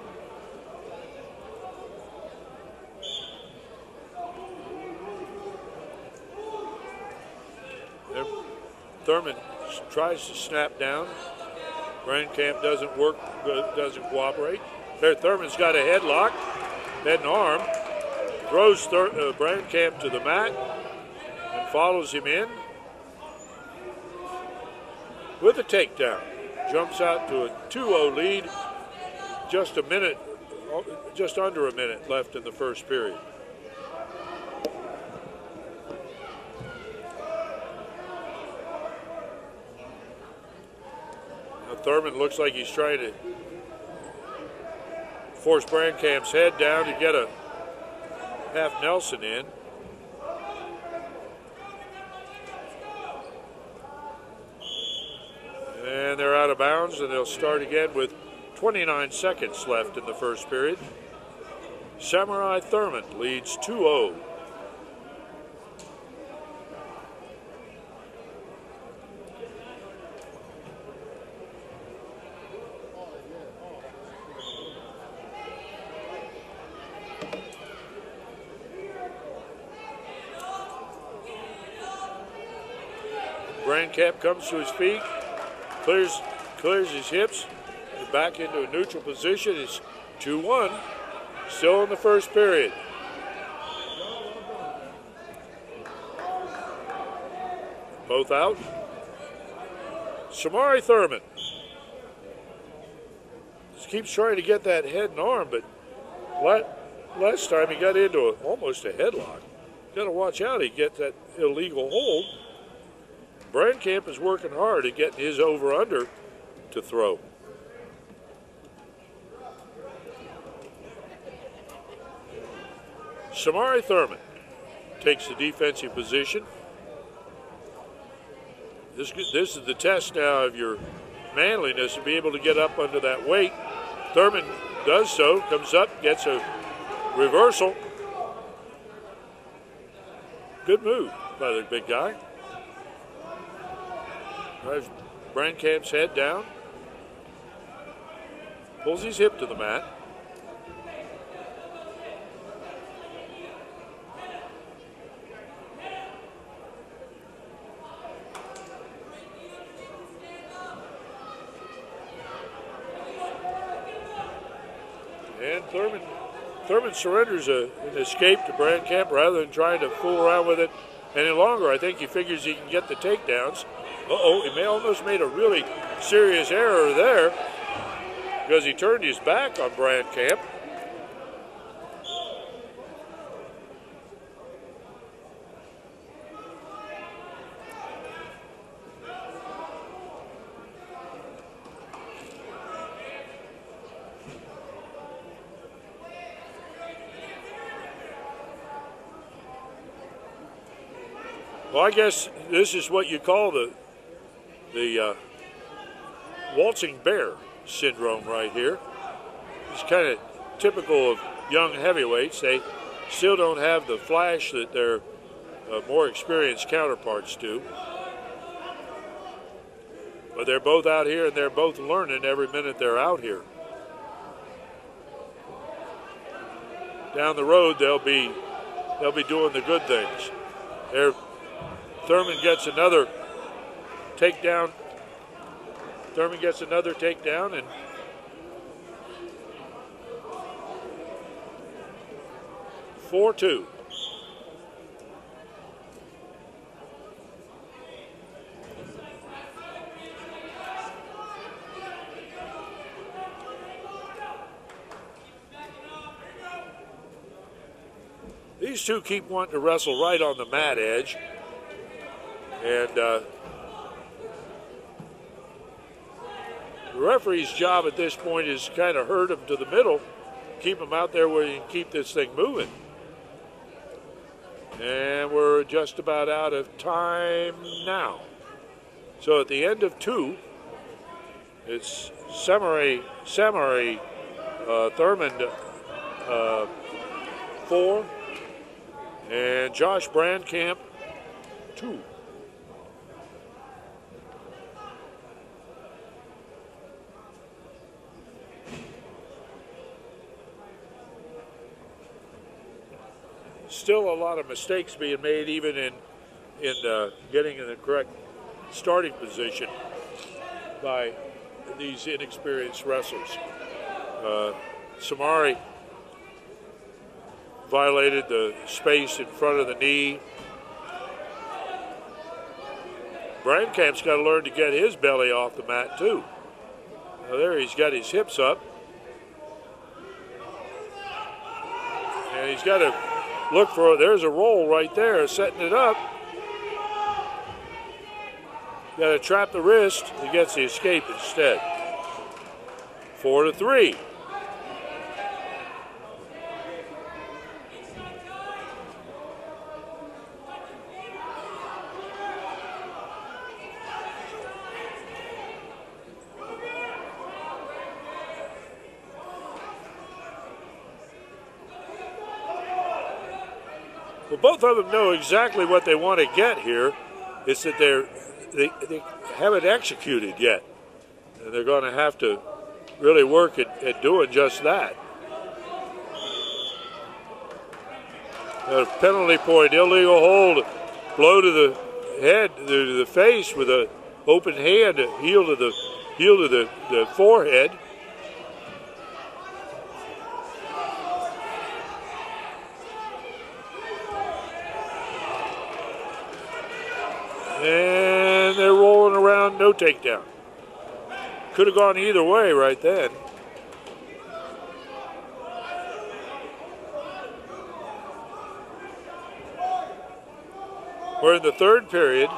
[SPEAKER 2] Thurman tries to snap down. Brandkamp doesn't work, doesn't cooperate. There, Thurman's got a headlock, head and arm. Throws Brandkamp to the mat and follows him in with a takedown. Jumps out to a 2-0 lead. Just under a minute left in the first period. Now Thurman looks like he's trying to force Brandkamp's head down to get a half Nelson in. And they're out of bounds, and they'll start again with 29 seconds left in the first period. Samurai Thurman leads 2-0. Brandkamp comes to his feet, clears his hips, back into a neutral position. It's 2-1, still in the first period. Both out. Samari Thurman just keeps trying to get that head and arm, but last time he got into almost a headlock. Got to watch out, he gets that illegal hold. Brandkamp is working hard at getting his over-under to throw. Samari Thurman takes the defensive position. This is the test now of your manliness to be able to get up under that weight. Thurman does so, comes up, gets a reversal. Good move by the big guy. Drives Brandkamp's head down. Pulls his hip to the mat. And Thurman surrenders an escape to Brandkamp rather than trying to fool around with it any longer. I think he figures he can get the takedowns. He may almost made a really serious error there because he turned his back on Brandkamp. Well, I guess this is what you call the waltzing bear syndrome right here. It's kind of typical of young heavyweights. They still don't have the flash that their more experienced counterparts do. But they're both out here and they're both learning every minute they're out here. Down the road, they'll be doing the good things. Thurman gets another takedown. Thurman gets another takedown, and (4-2). These two keep wanting to wrestle right on the mat edge. And the referee's job at this point is kind of herd them to the middle, keep them out there where you can keep this thing moving. And we're just about out of time now. So at the end of 2, it's Thurman 4 and Josh Brandkamp 2. Still a lot of mistakes being made, even in getting in the correct starting position by these inexperienced wrestlers. Samari violated the space in front of the knee. Brandkamp's got to learn to get his belly off the mat too. Now there he's got his hips up. And he's got to look for, there's a roll right there, setting it up. Got to trap the wrist. He gets the escape instead. 4-3. Well, both of them know exactly what they want to get here. It's that they haven't executed yet. And they're going to have to really work at doing just that. A penalty point, illegal hold, blow to the head, to the face with an open hand, heel to the forehead. And they're rolling around, no takedown. Could have gone either way right then. We're in the third period.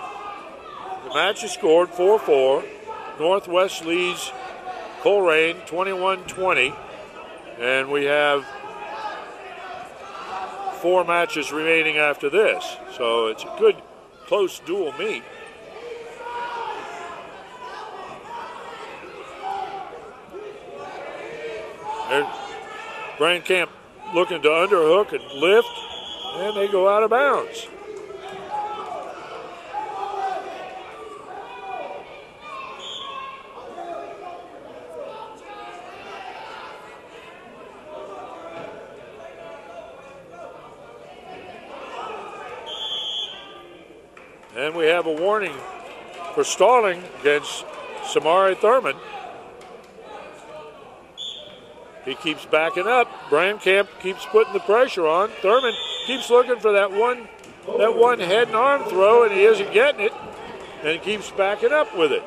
[SPEAKER 2] The match is scored 4-4. Northwest leads Colerain 21-20. And we have 4 matches remaining after this. So it's a good, close dual meet. There's Brandkamp looking to underhook and lift, and they go out of bounds. And we have a warning for stalling against Thurman. He keeps backing up. Brandkamp keeps putting the pressure on. Thurman keeps looking for that one head and arm throw, and he isn't getting it, and he keeps backing up with it.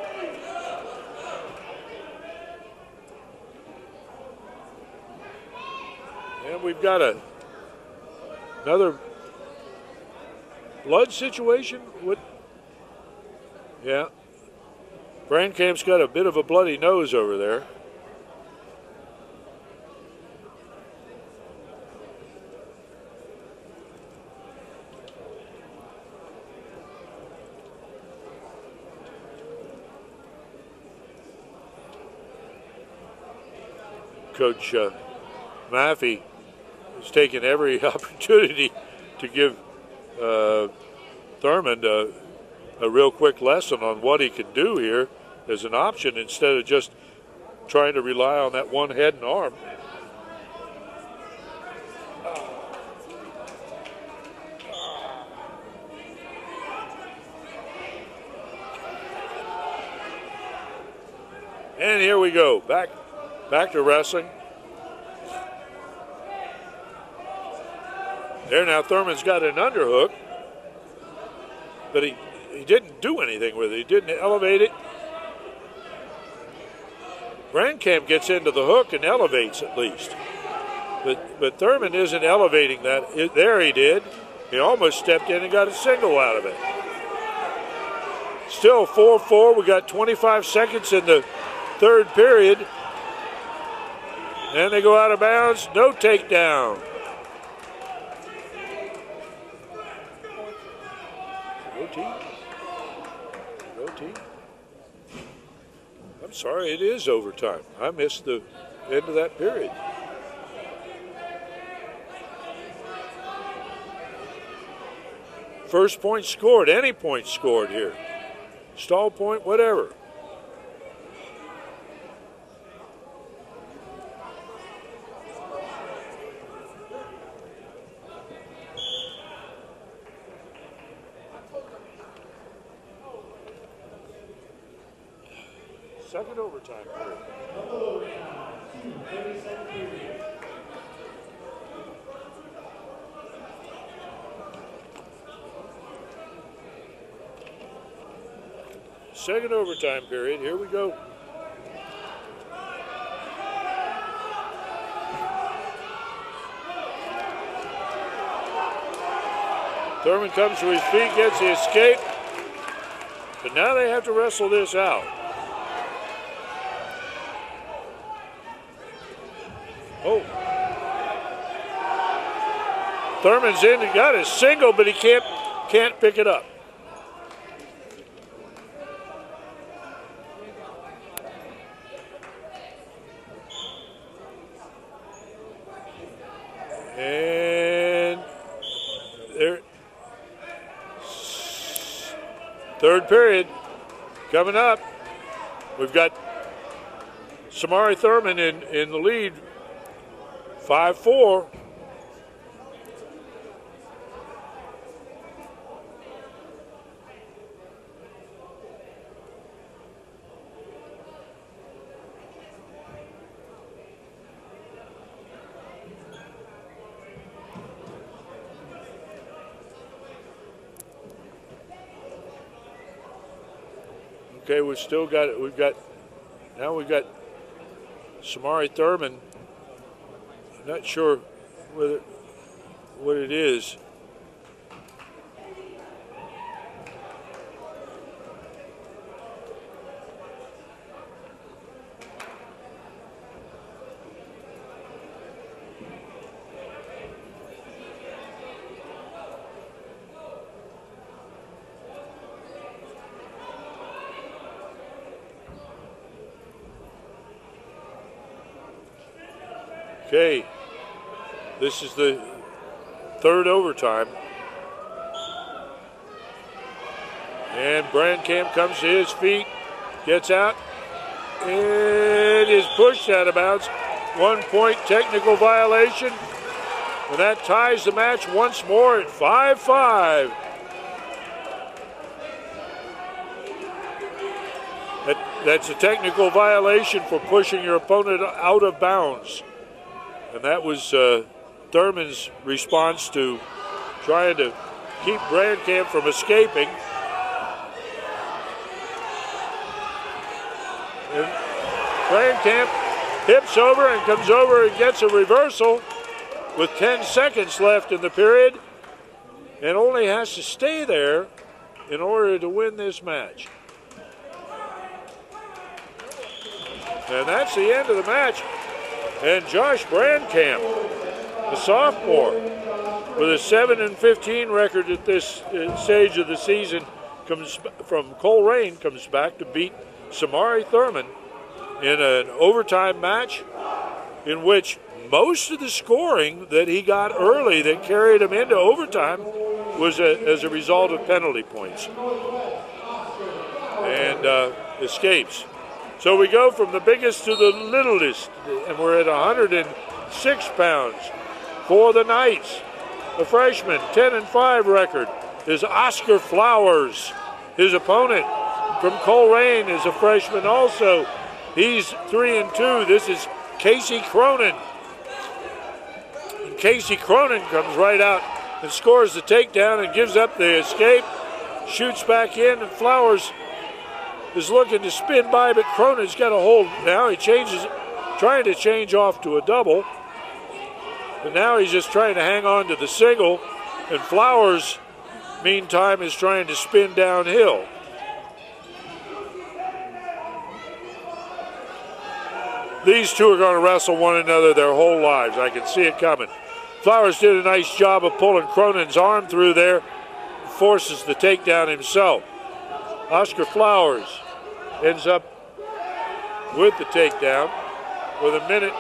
[SPEAKER 2] And we've got another blood situation. Yeah. Brandkamp's got a bit of a bloody nose over there. Coach Maffey has taken every opportunity to give Thurman a real quick lesson on what he can do here as an option instead of just trying to rely on that one head and arm. And here we go, back to wrestling. There now, Thurman's got an underhook, but he didn't do anything with it. He didn't elevate it. Brandkamp gets into the hook and elevates at least. But Thurman isn't elevating that. There he did. He almost stepped in and got a single out of it. Still 4-4. We got 25 seconds in the third period. And they go out of bounds. No takedown. OT. I'm sorry, it is overtime. I missed the end of that period. First point scored, any point scored here. Stall point, whatever. Second overtime period. Second overtime period. Here we go. Thurman comes to his feet, gets the escape. But now they have to wrestle this out. Oh. Thurman's in, he got his single, but he can't pick it up. And there, third period coming up. We've got Samari Thurman in the lead, 5-4. Okay, we've got Samari Thurman. I'm not sure what it is. Okay, this is the third overtime. And Brandkamp comes to his feet, gets out, and is pushed out of bounds. 1 point technical violation. And that ties the match once more at 5-5. That's a technical violation for pushing your opponent out of bounds. And that was Thurman's response to trying to keep Brandkamp from escaping. And Brandkamp hips over and comes over and gets a reversal with 10 seconds left in the period and only has to stay there in order to win this match. And that's the end of the match. And Josh Brandkamp, the sophomore, with a 7-15 record at this stage of the season, comes from Colerain, comes back to beat Samari Thurman in an overtime match in which most of the scoring that he got early that carried him into overtime was as a result of penalty points and escapes. So we go from the biggest to the littlest, and we're at 106 pounds. For the Knights, the freshman, 10-5 record, is Oscar Flowers. His opponent from Colerain is a freshman also. He's 3-2. This is Casey Cronin. And Casey Cronin comes right out and scores the takedown and gives up the escape, shoots back in, and Flowers is looking to spin by, but Cronin's got a hold now. He changes, trying to change off to a double. But now he's just trying to hang on to the single, and Flowers, meantime, is trying to spin downhill. These two are going to wrestle one another their whole lives. I can see it coming. Flowers did a nice job of pulling Cronin's arm through there, forces the takedown himself. Oscar Flowers ends up with the takedown with a minute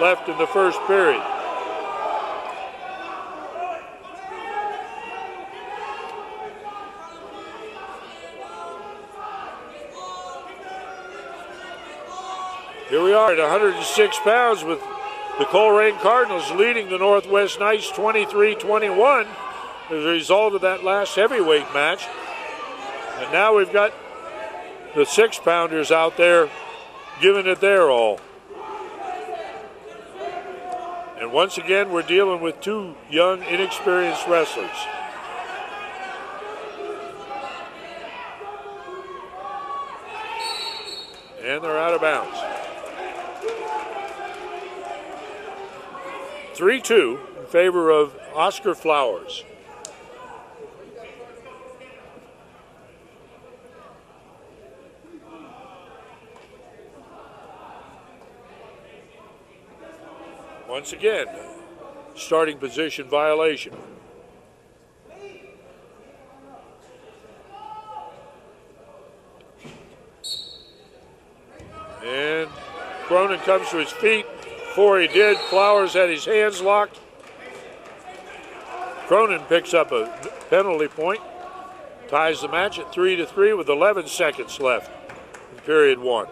[SPEAKER 2] left in the first period. Here we are at 106 pounds with the Colerain Cardinals leading the Northwest Knights 23-21 as a result of that last heavyweight match. And now we've got the 6-pounders out there giving it their all. And once again, we're dealing with two young, inexperienced wrestlers. And they're out of bounds. 3-2 in favor of Oscar Flowers. Once again, starting position violation. And Cronin comes to his feet. Before he did, Flowers had his hands locked. Cronin picks up a penalty point, ties the match at 3-3 with 11 seconds left in period one.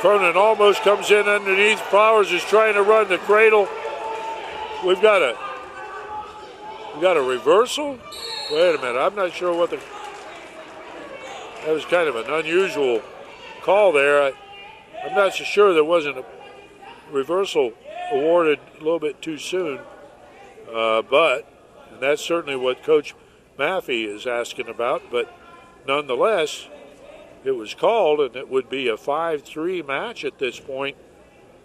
[SPEAKER 2] Cronin almost comes in underneath. Flowers is trying to run the cradle. We've got a reversal. Wait a minute, I'm not sure what that was kind of an unusual call there. I'm not so sure there wasn't a reversal awarded a little bit too soon. But that's certainly what Coach Maffey is asking about. But nonetheless, it was called, and it would be a 5-3 match at this point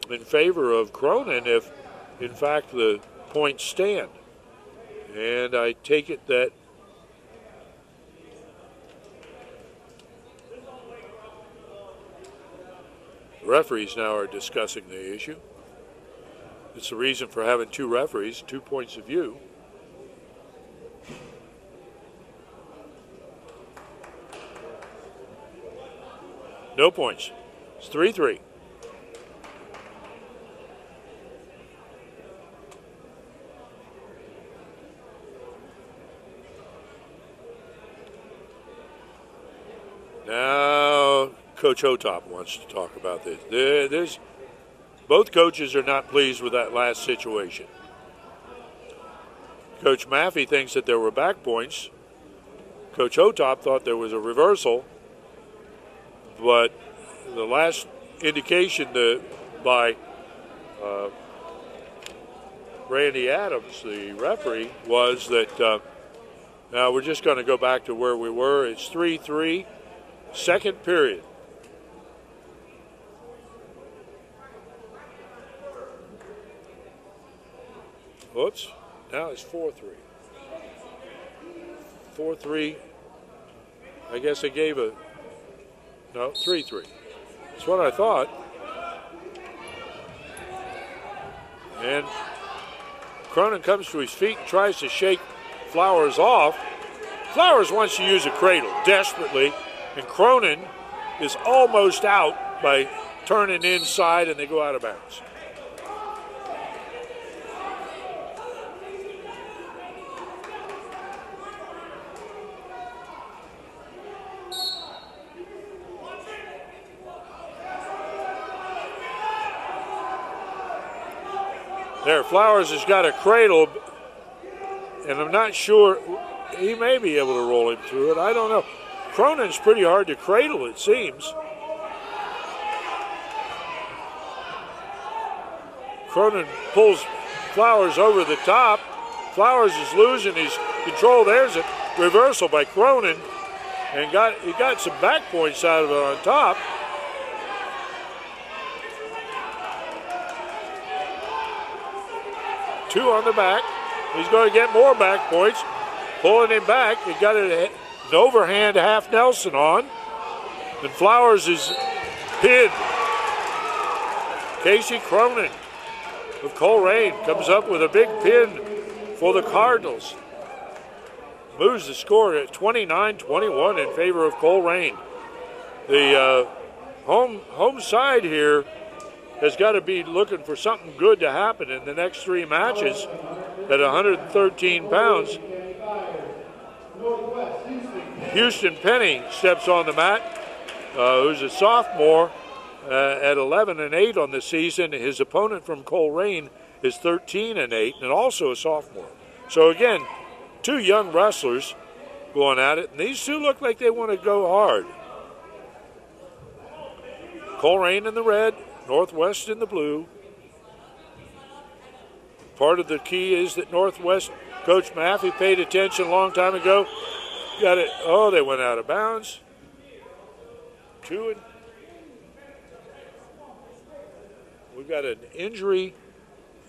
[SPEAKER 2] in favor of Cronin if, in fact, the points stand. And I take it that referees now are discussing the issue. It's the reason for having two referees, 2 points of view. No points. It's 3-3. Now, Coach Hotop wants to talk about this. Both coaches are not pleased with that last situation. Coach Maffey thinks that there were back points. Coach Hotop thought there was a reversal. But the last indication by Randy Adams, the referee, was that now we're just going to go back to where we were. It's 3-3, second period. Whoops, now it's 4-3. 4-3, I guess I gave a... No, 3-3. That's what I thought. And Cronin comes to his feet and tries to shake Flowers off. Flowers wants to use a cradle desperately, and Cronin is almost out by turning inside, and they go out of bounds. There, Flowers has got a cradle, and I'm not sure, he may be able to roll him through it. I don't know. Cronin's pretty hard to cradle, it seems. Cronin pulls Flowers over the top. Flowers is losing his control. There's a reversal by Cronin. and he got some back points out of it on top. Two on the back. He's going to get more back points. Pulling him back. He got an overhand half Nelson on. And Flowers is pinned. Casey Cronin of Colerain comes up with a big pin for the Cardinals. Moves the score at 29-21 in favor of Colerain. The home side here has got to be looking for something good to happen in the next three matches at 113 pounds. Houston Penny steps on the mat, who's a sophomore at 11-8 on the season. His opponent from Colerain is 13-8 and also a sophomore. So again, two young wrestlers going at it, and these two look like they want to go hard. Colerain in the red, Northwest in the blue. Part of the key is that Northwest Coach Maffey paid attention a long time ago. Got it. Oh, they went out of bounds. We've got an injury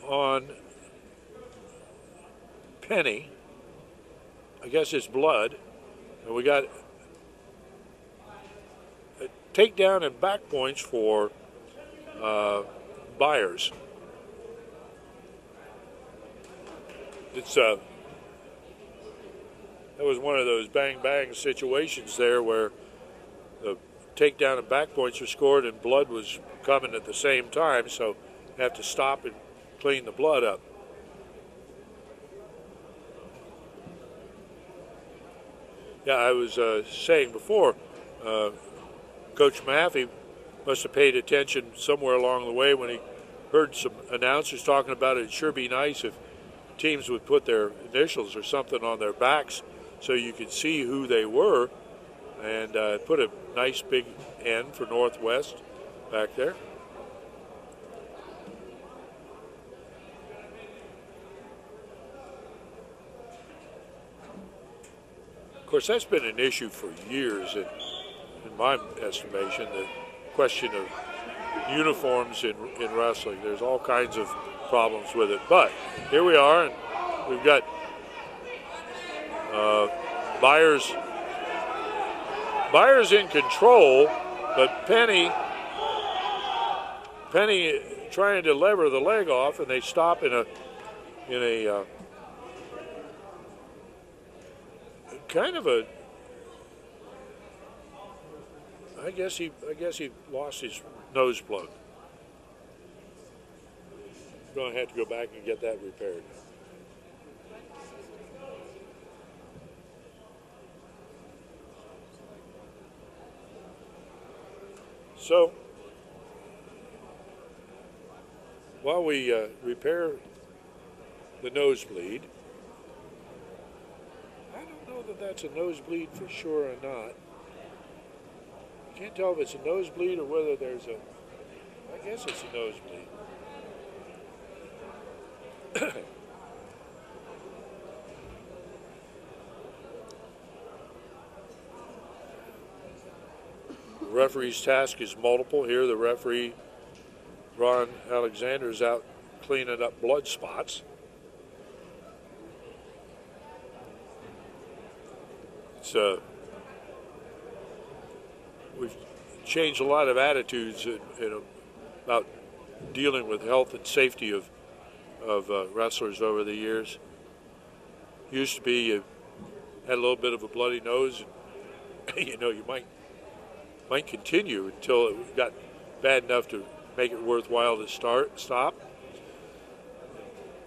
[SPEAKER 2] on Penny. I guess it's blood. And we got a takedown and back points for Byers. It's that was one of those bang situations there where the takedown and back points were scored and blood was coming at the same time, so you have to stop and clean the blood up. Yeah, I was saying before, Coach Maffey must have paid attention somewhere along the way when he heard some announcers talking about it. It'd sure be nice if teams would put their initials or something on their backs so you could see who they were, and put a nice big N for Northwest back there. Of course, that's been an issue for years in my estimation, the question of uniforms in wrestling. There's all kinds of problems with it. But here we are, and we've got Byers in control, but Penny trying to lever the leg off, and they stop in a kind of a. I guess he lost his nose plug. Going to have to go back and get that repaired. So, while we repair the nosebleed, I don't know that that's a nosebleed for sure or not. Can't tell if it's a nosebleed or whether there's a. I guess it's a nosebleed. The referee's task is multiple. Here, the referee, Ron Alexander, is out cleaning up blood spots. It's we've changed a lot of attitudes about dealing with health and safety of wrestlers over the years. Used to be you had a little bit of a bloody nose, and you might continue until it got bad enough to make it worthwhile to stop.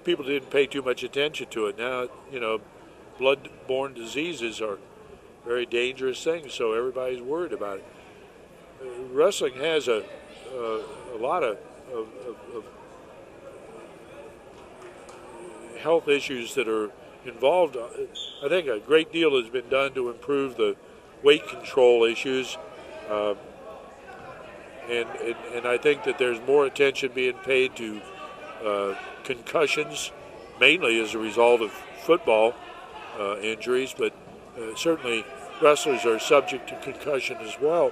[SPEAKER 2] People didn't pay too much attention to it. Now, blood-borne diseases are very dangerous things, so everybody's worried about it. Wrestling has a lot of health issues that are involved. I think a great deal has been done to improve the weight control issues, and I think that there's more attention being paid to concussions, mainly as a result of football injuries, but certainly wrestlers are subject to concussion as well.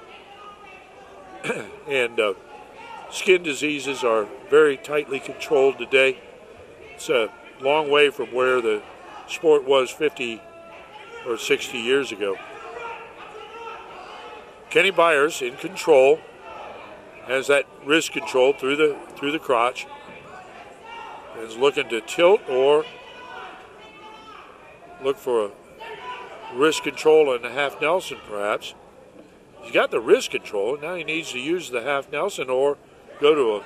[SPEAKER 2] And skin diseases are very tightly controlled today. It's a long way from where the sport was 50 or 60 years ago. Kenny Byers in control, has that wrist control through the crotch, is looking to tilt or look for a wrist control and a half Nelson perhaps. He's got the wrist control, now he needs to use the half Nelson or go to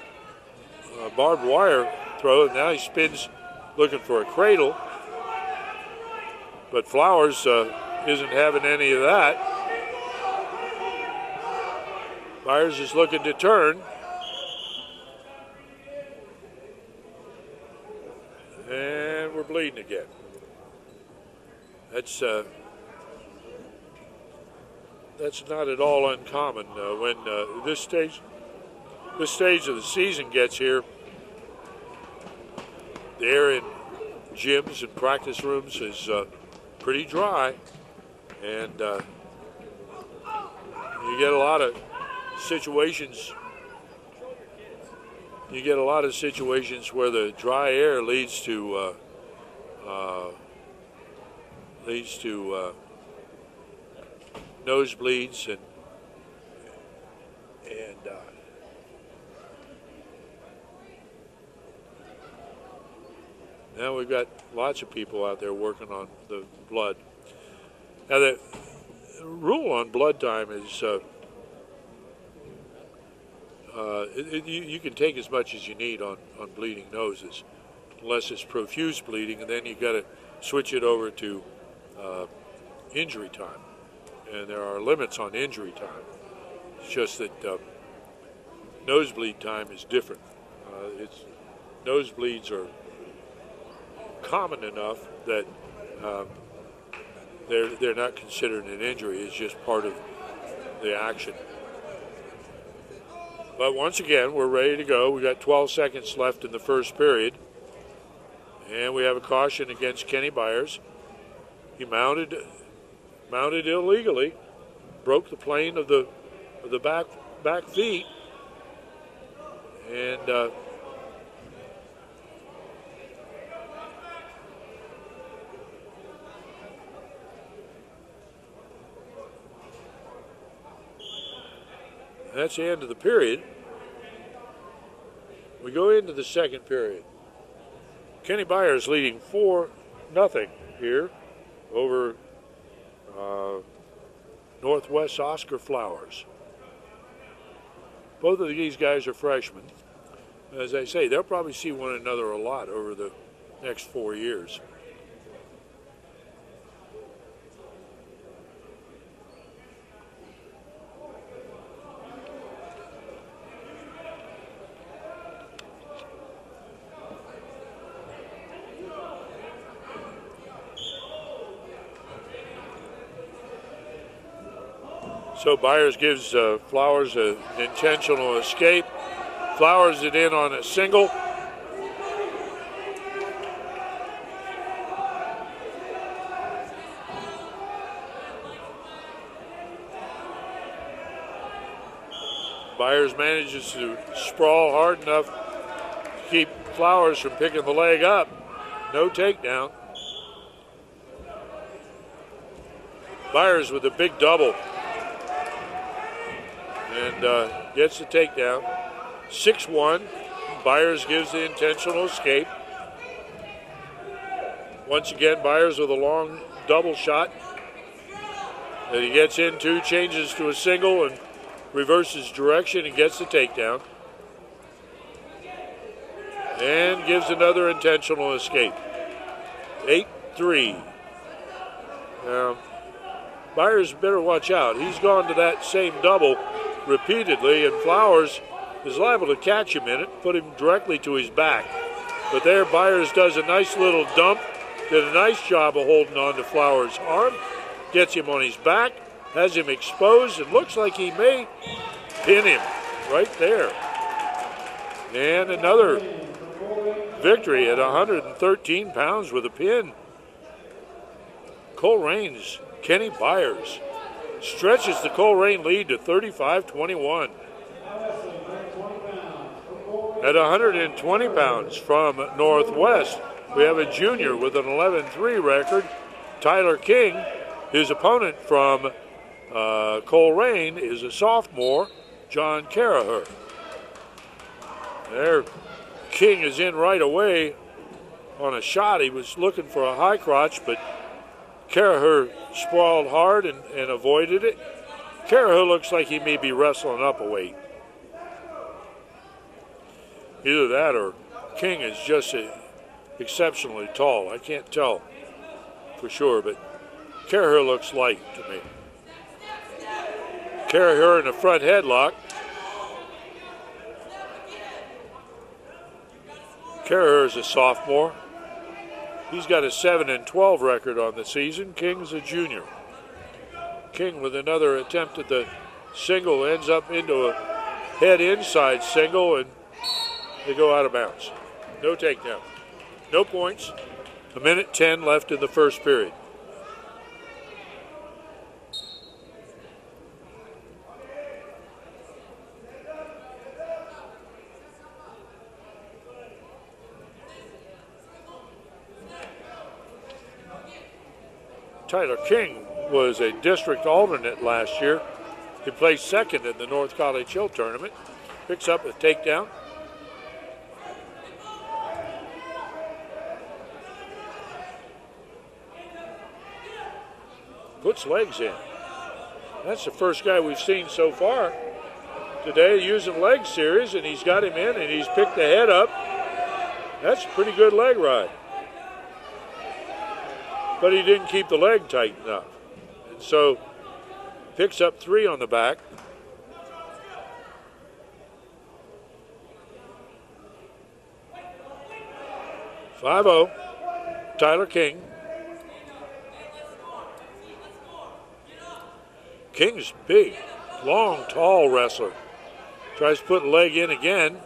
[SPEAKER 2] a barbed wire throw, and now he spins looking for a cradle. But Flowers isn't having any of that. Byers is looking to turn. And we're bleeding again. That's not at all uncommon when this stage of the season gets here. The air in gyms and practice rooms is pretty dry, and you get a lot of situations. You get a lot of situations where the dry air leads to nosebleeds and now we've got lots of people out there working on the blood. Now the rule on blood time is you can take as much as you need on bleeding noses, unless it's profuse bleeding, and then you've got to switch it over to injury time. And there are limits on injury time. It's just that nosebleed time is different. Nosebleeds are common enough that they're not considered an injury. It's just part of the action. But once again, we're ready to go. We got 12 seconds left in the first period, and we have a caution against Kenny Byers. He mounted illegally, broke the plane of the back feet, and that's the end of the period. We go into the second period. Kenny Byers leading 4-0 here over Northwest Oscar Flowers. Both of these guys are freshmen. As I say, they'll probably see one another a lot over the next 4 years. So Byers gives Flowers an intentional escape. Flowers it in on a single. Byers manages to sprawl hard enough to keep Flowers from picking the leg up. No takedown. Byers with a big double. And gets the takedown. 6-1. Byers gives the intentional escape. Once again, Byers with a long double shot that he gets into, changes to a single and reverses direction and gets the takedown. And gives another intentional escape. 8-3. Now, Byers better watch out. He's gone to that same double repeatedly, and Flowers is liable to catch him in it, put him directly to his back. But there Byers does a nice little dump, did a nice job of holding on to Flowers' arm, gets him on his back, has him exposed, and looks like he may pin him right there. And another victory at 113 pounds with a pin. Colerain's Kenny Byers. stretches the Colerain lead to 35-21. At 120 pounds from Northwest, we have a junior with an 11-3 record, Tyler King. His opponent from Colerain is a sophomore, John Caraher. There, King is in right away on a shot. He was looking for a high crotch, but Caraher sprawled hard and avoided it. Caraher looks like he may be wrestling up a weight. Either that or King is just exceptionally tall. I can't tell for sure, but Caraher looks light to me. Caraher in the front headlock. Caraher is a sophomore. He's got a 7-12 record on the season. King's a junior. King with another attempt at the single ends up into a head inside single, and they go out of bounds. No takedown. No points. 1:10 left in the first period. Tyler King was a district alternate last year. He placed second in the North College Hill tournament. Picks up a takedown. Puts legs in. That's the first guy we've seen so far today using leg series, and he's got him in and he's picked the head up. That's a pretty good leg ride. But he didn't keep the leg tight enough. And so picks up 3 on the back. (5-0), Tyler King. King's big, long, tall wrestler. Tries to put a leg in again.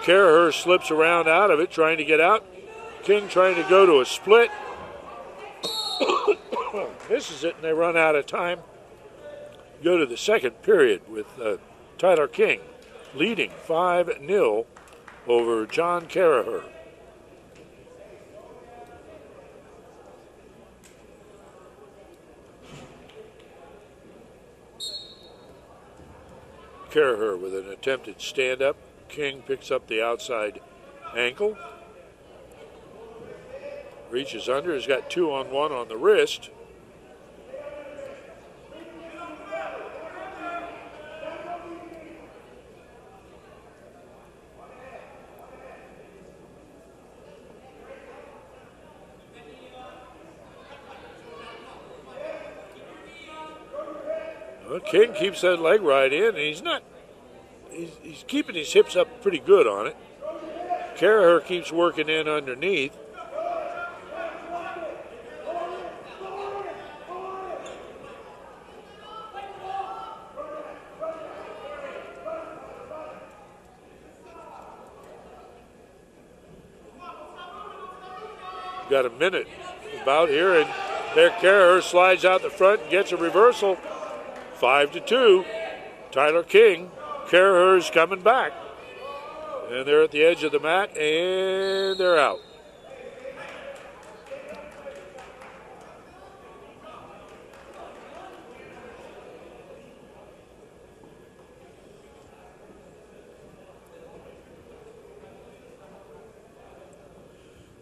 [SPEAKER 2] Caraher slips around out of it, trying to get out. King trying to go to a split. Misses it, and they run out of time. Go to the second period with Tyler King leading 5-0 over John Caraher. Caraher with an attempted stand-up. King picks up the outside ankle. Reaches under, has got 2-on-1 on the wrist. Well, King keeps that leg right in, and he's keeping his hips up pretty good on it. Caraher keeps working in underneath. Got a minute about here, and there Caraher slides out the front and gets a reversal. 5-2, Tyler King. Caraher's coming back. And they're at the edge of the mat, and they're out.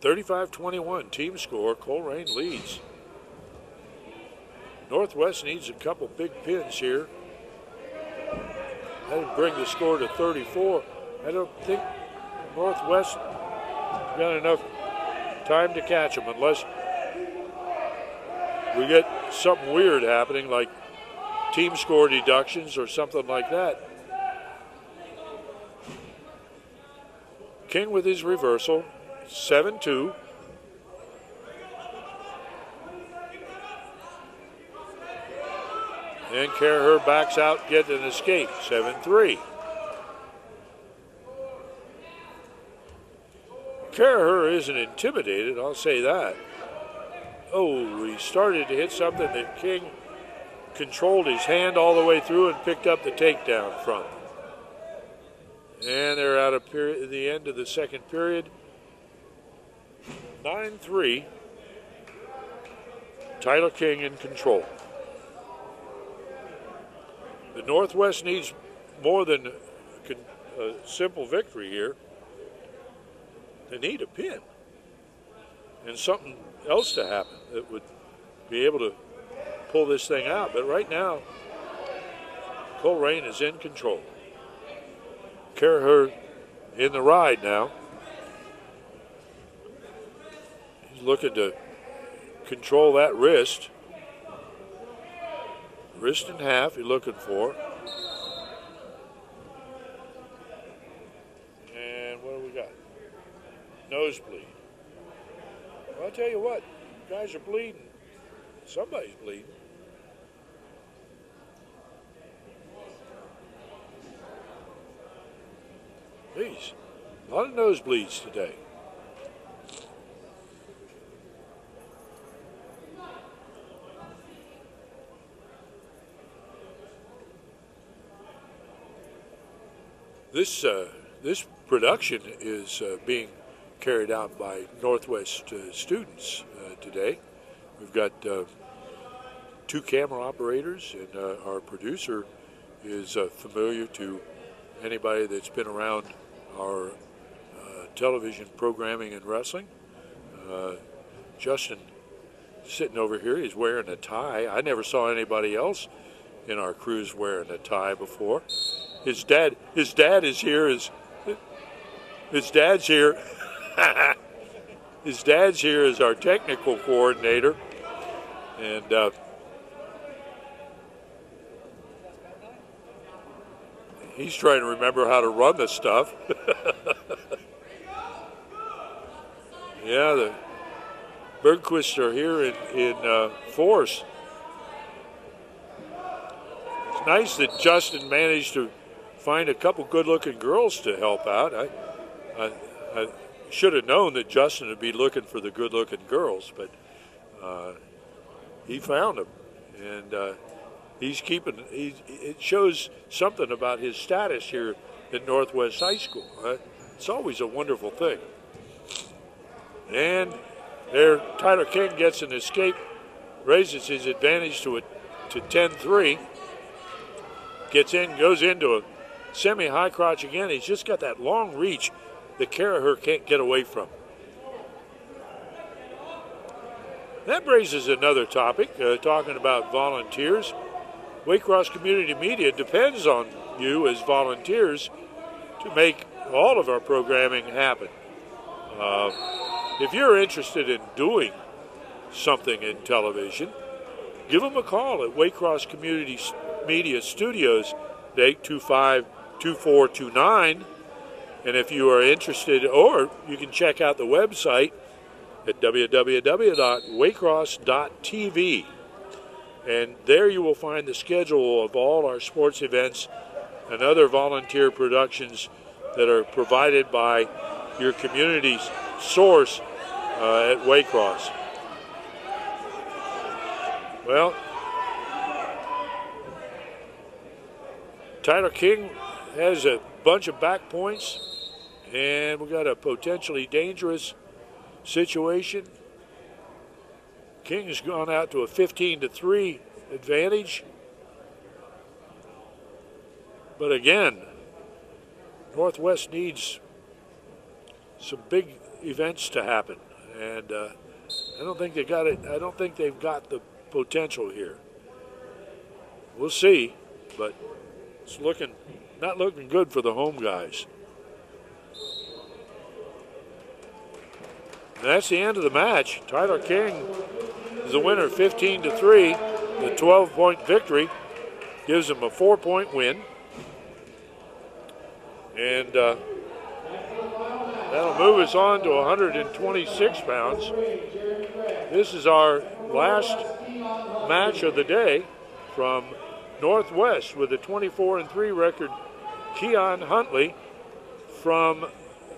[SPEAKER 2] (35-21) team score. Colerain leads. Northwest needs a couple big pins here. That'd bring the score to 34. I don't think Northwest got enough time to catch them unless we get something weird happening like team score deductions or something like that. King with his reversal. 7-2. And Caraher backs out, gets an escape. 7-3. Caraher isn't intimidated, I'll say that. Oh, he started to hit something that King controlled his hand all the way through and picked up the takedown from. And they're out of period at the end of the second period. 9-3. Tyler King in control. The Northwest needs more than a simple victory here. They need a pin and something else to happen that would be able to pull this thing out. But right now, Colerain is in control. Colerain in the ride now. He's looking to control that wrist. Wrist in half he's looking for. And what do we got? Nosebleed. Well, I'll tell you what, guys are bleeding. Somebody's bleeding. Jeez, a lot of nosebleeds today. This production is being carried out by Northwest students today. We've got 2 camera operators, and our producer is familiar to anybody that's been around our television programming and wrestling. Justin sitting over here, he's wearing a tie. I never saw anybody else in our crews wearing a tie before. His dad is here. His dad's here. His dad's here as our technical coordinator, and he's trying to remember how to run the stuff. Yeah, the Bergquists are here in force. It's nice that Justin managed to find a couple good-looking girls to help out. I should have known that Justin would be looking for the good-looking girls, but he found them, and he's keeping. It shows something about his status here at Northwest High School. It's always a wonderful thing. And there, Tyler King gets an escape, raises his advantage to 10-3. Gets in, goes into a semi-high crotch again. He's just got that long reach that Colerain can't get away from. That raises another topic, talking about volunteers. Waycross Community Media depends on you as volunteers to make all of our programming happen. If you're interested in doing something in television, give them a call at Waycross Community Media Studios at 825-2429. And if you are interested, or you can check out the website at www.waycross.tv. And there you will find the schedule of all our sports events and other volunteer productions that are provided by your community's source at Waycross. Well, Tyler King has a bunch of back points, and we got a potentially dangerous situation. King has gone out to a 15-3 advantage. But again, Northwest needs some big events to happen, and I don't think they got it. I don't think they've got the potential here. We'll see, but it's not looking good for the home guys. And that's the end of the match. Tyler King is the winner, 15-3. The 12-point victory gives him a 4-point win. And that'll move us on to 126 pounds. This is our last match of the day from Northwest with a 24-3 record. Keon Huntley from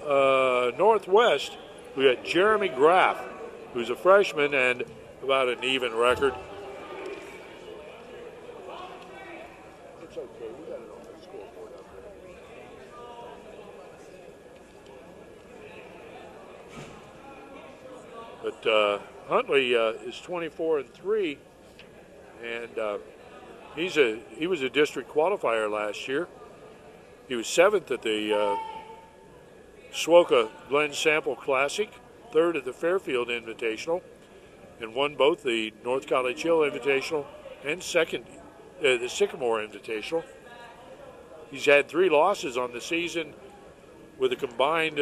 [SPEAKER 2] Northwest. We got Jeremy Graff, who's a freshman and about an even record. That's okay. We got it on the scoreboard up there. But Huntley is 24-3, and he was a district qualifier last year. He was 7th at the Swoka Glen Sample Classic, 3rd at the Fairfield Invitational, and won both the North College Hill Invitational and the Sycamore Invitational. He's had 3 losses on the season with a combined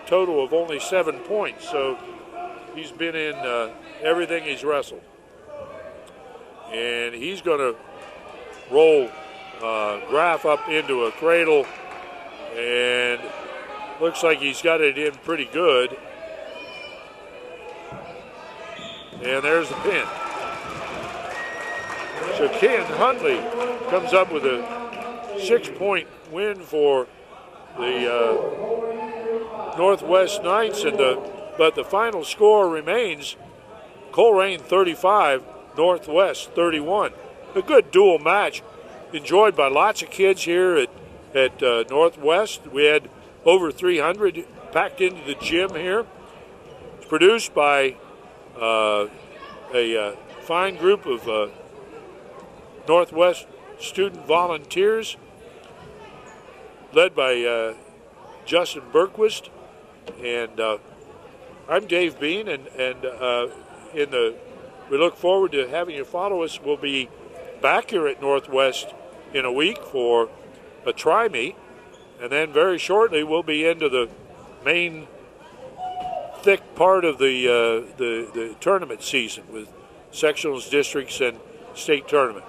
[SPEAKER 2] total of only 7 points, so he's been in everything he's wrestled. And he's going to roll Graff up into a cradle, and looks like he's got it in pretty good. And there's the pin. So Ken Huntley comes up with a 6-point win for the Northwest Knights, but the final score remains Colerain 35, Northwest 31. A good dual match, enjoyed by lots of kids here at Northwest. We had over 300 packed into the gym here. It's produced by a fine group of Northwest student volunteers led by Justin Berquist, and I'm Dave Bean, and we look forward to having you follow us. We'll be back here at Northwest in a week for a tri-meet, and then very shortly we'll be into the main thick part of the tournament season with sectionals, districts, and state tournament.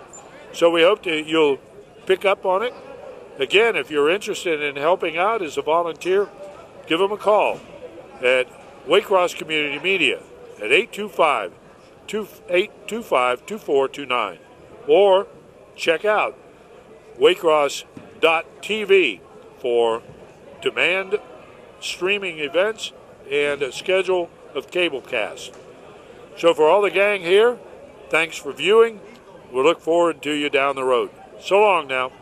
[SPEAKER 2] So we hope that you'll pick up on it. Again, if you're interested in helping out as a volunteer, give them a call at Waycross Community Media at 825-2429, or check out waycross.tv for demand streaming events and a schedule of cable casts. So for all the gang here, thanks for viewing. We'll look forward to you down the road. So long now.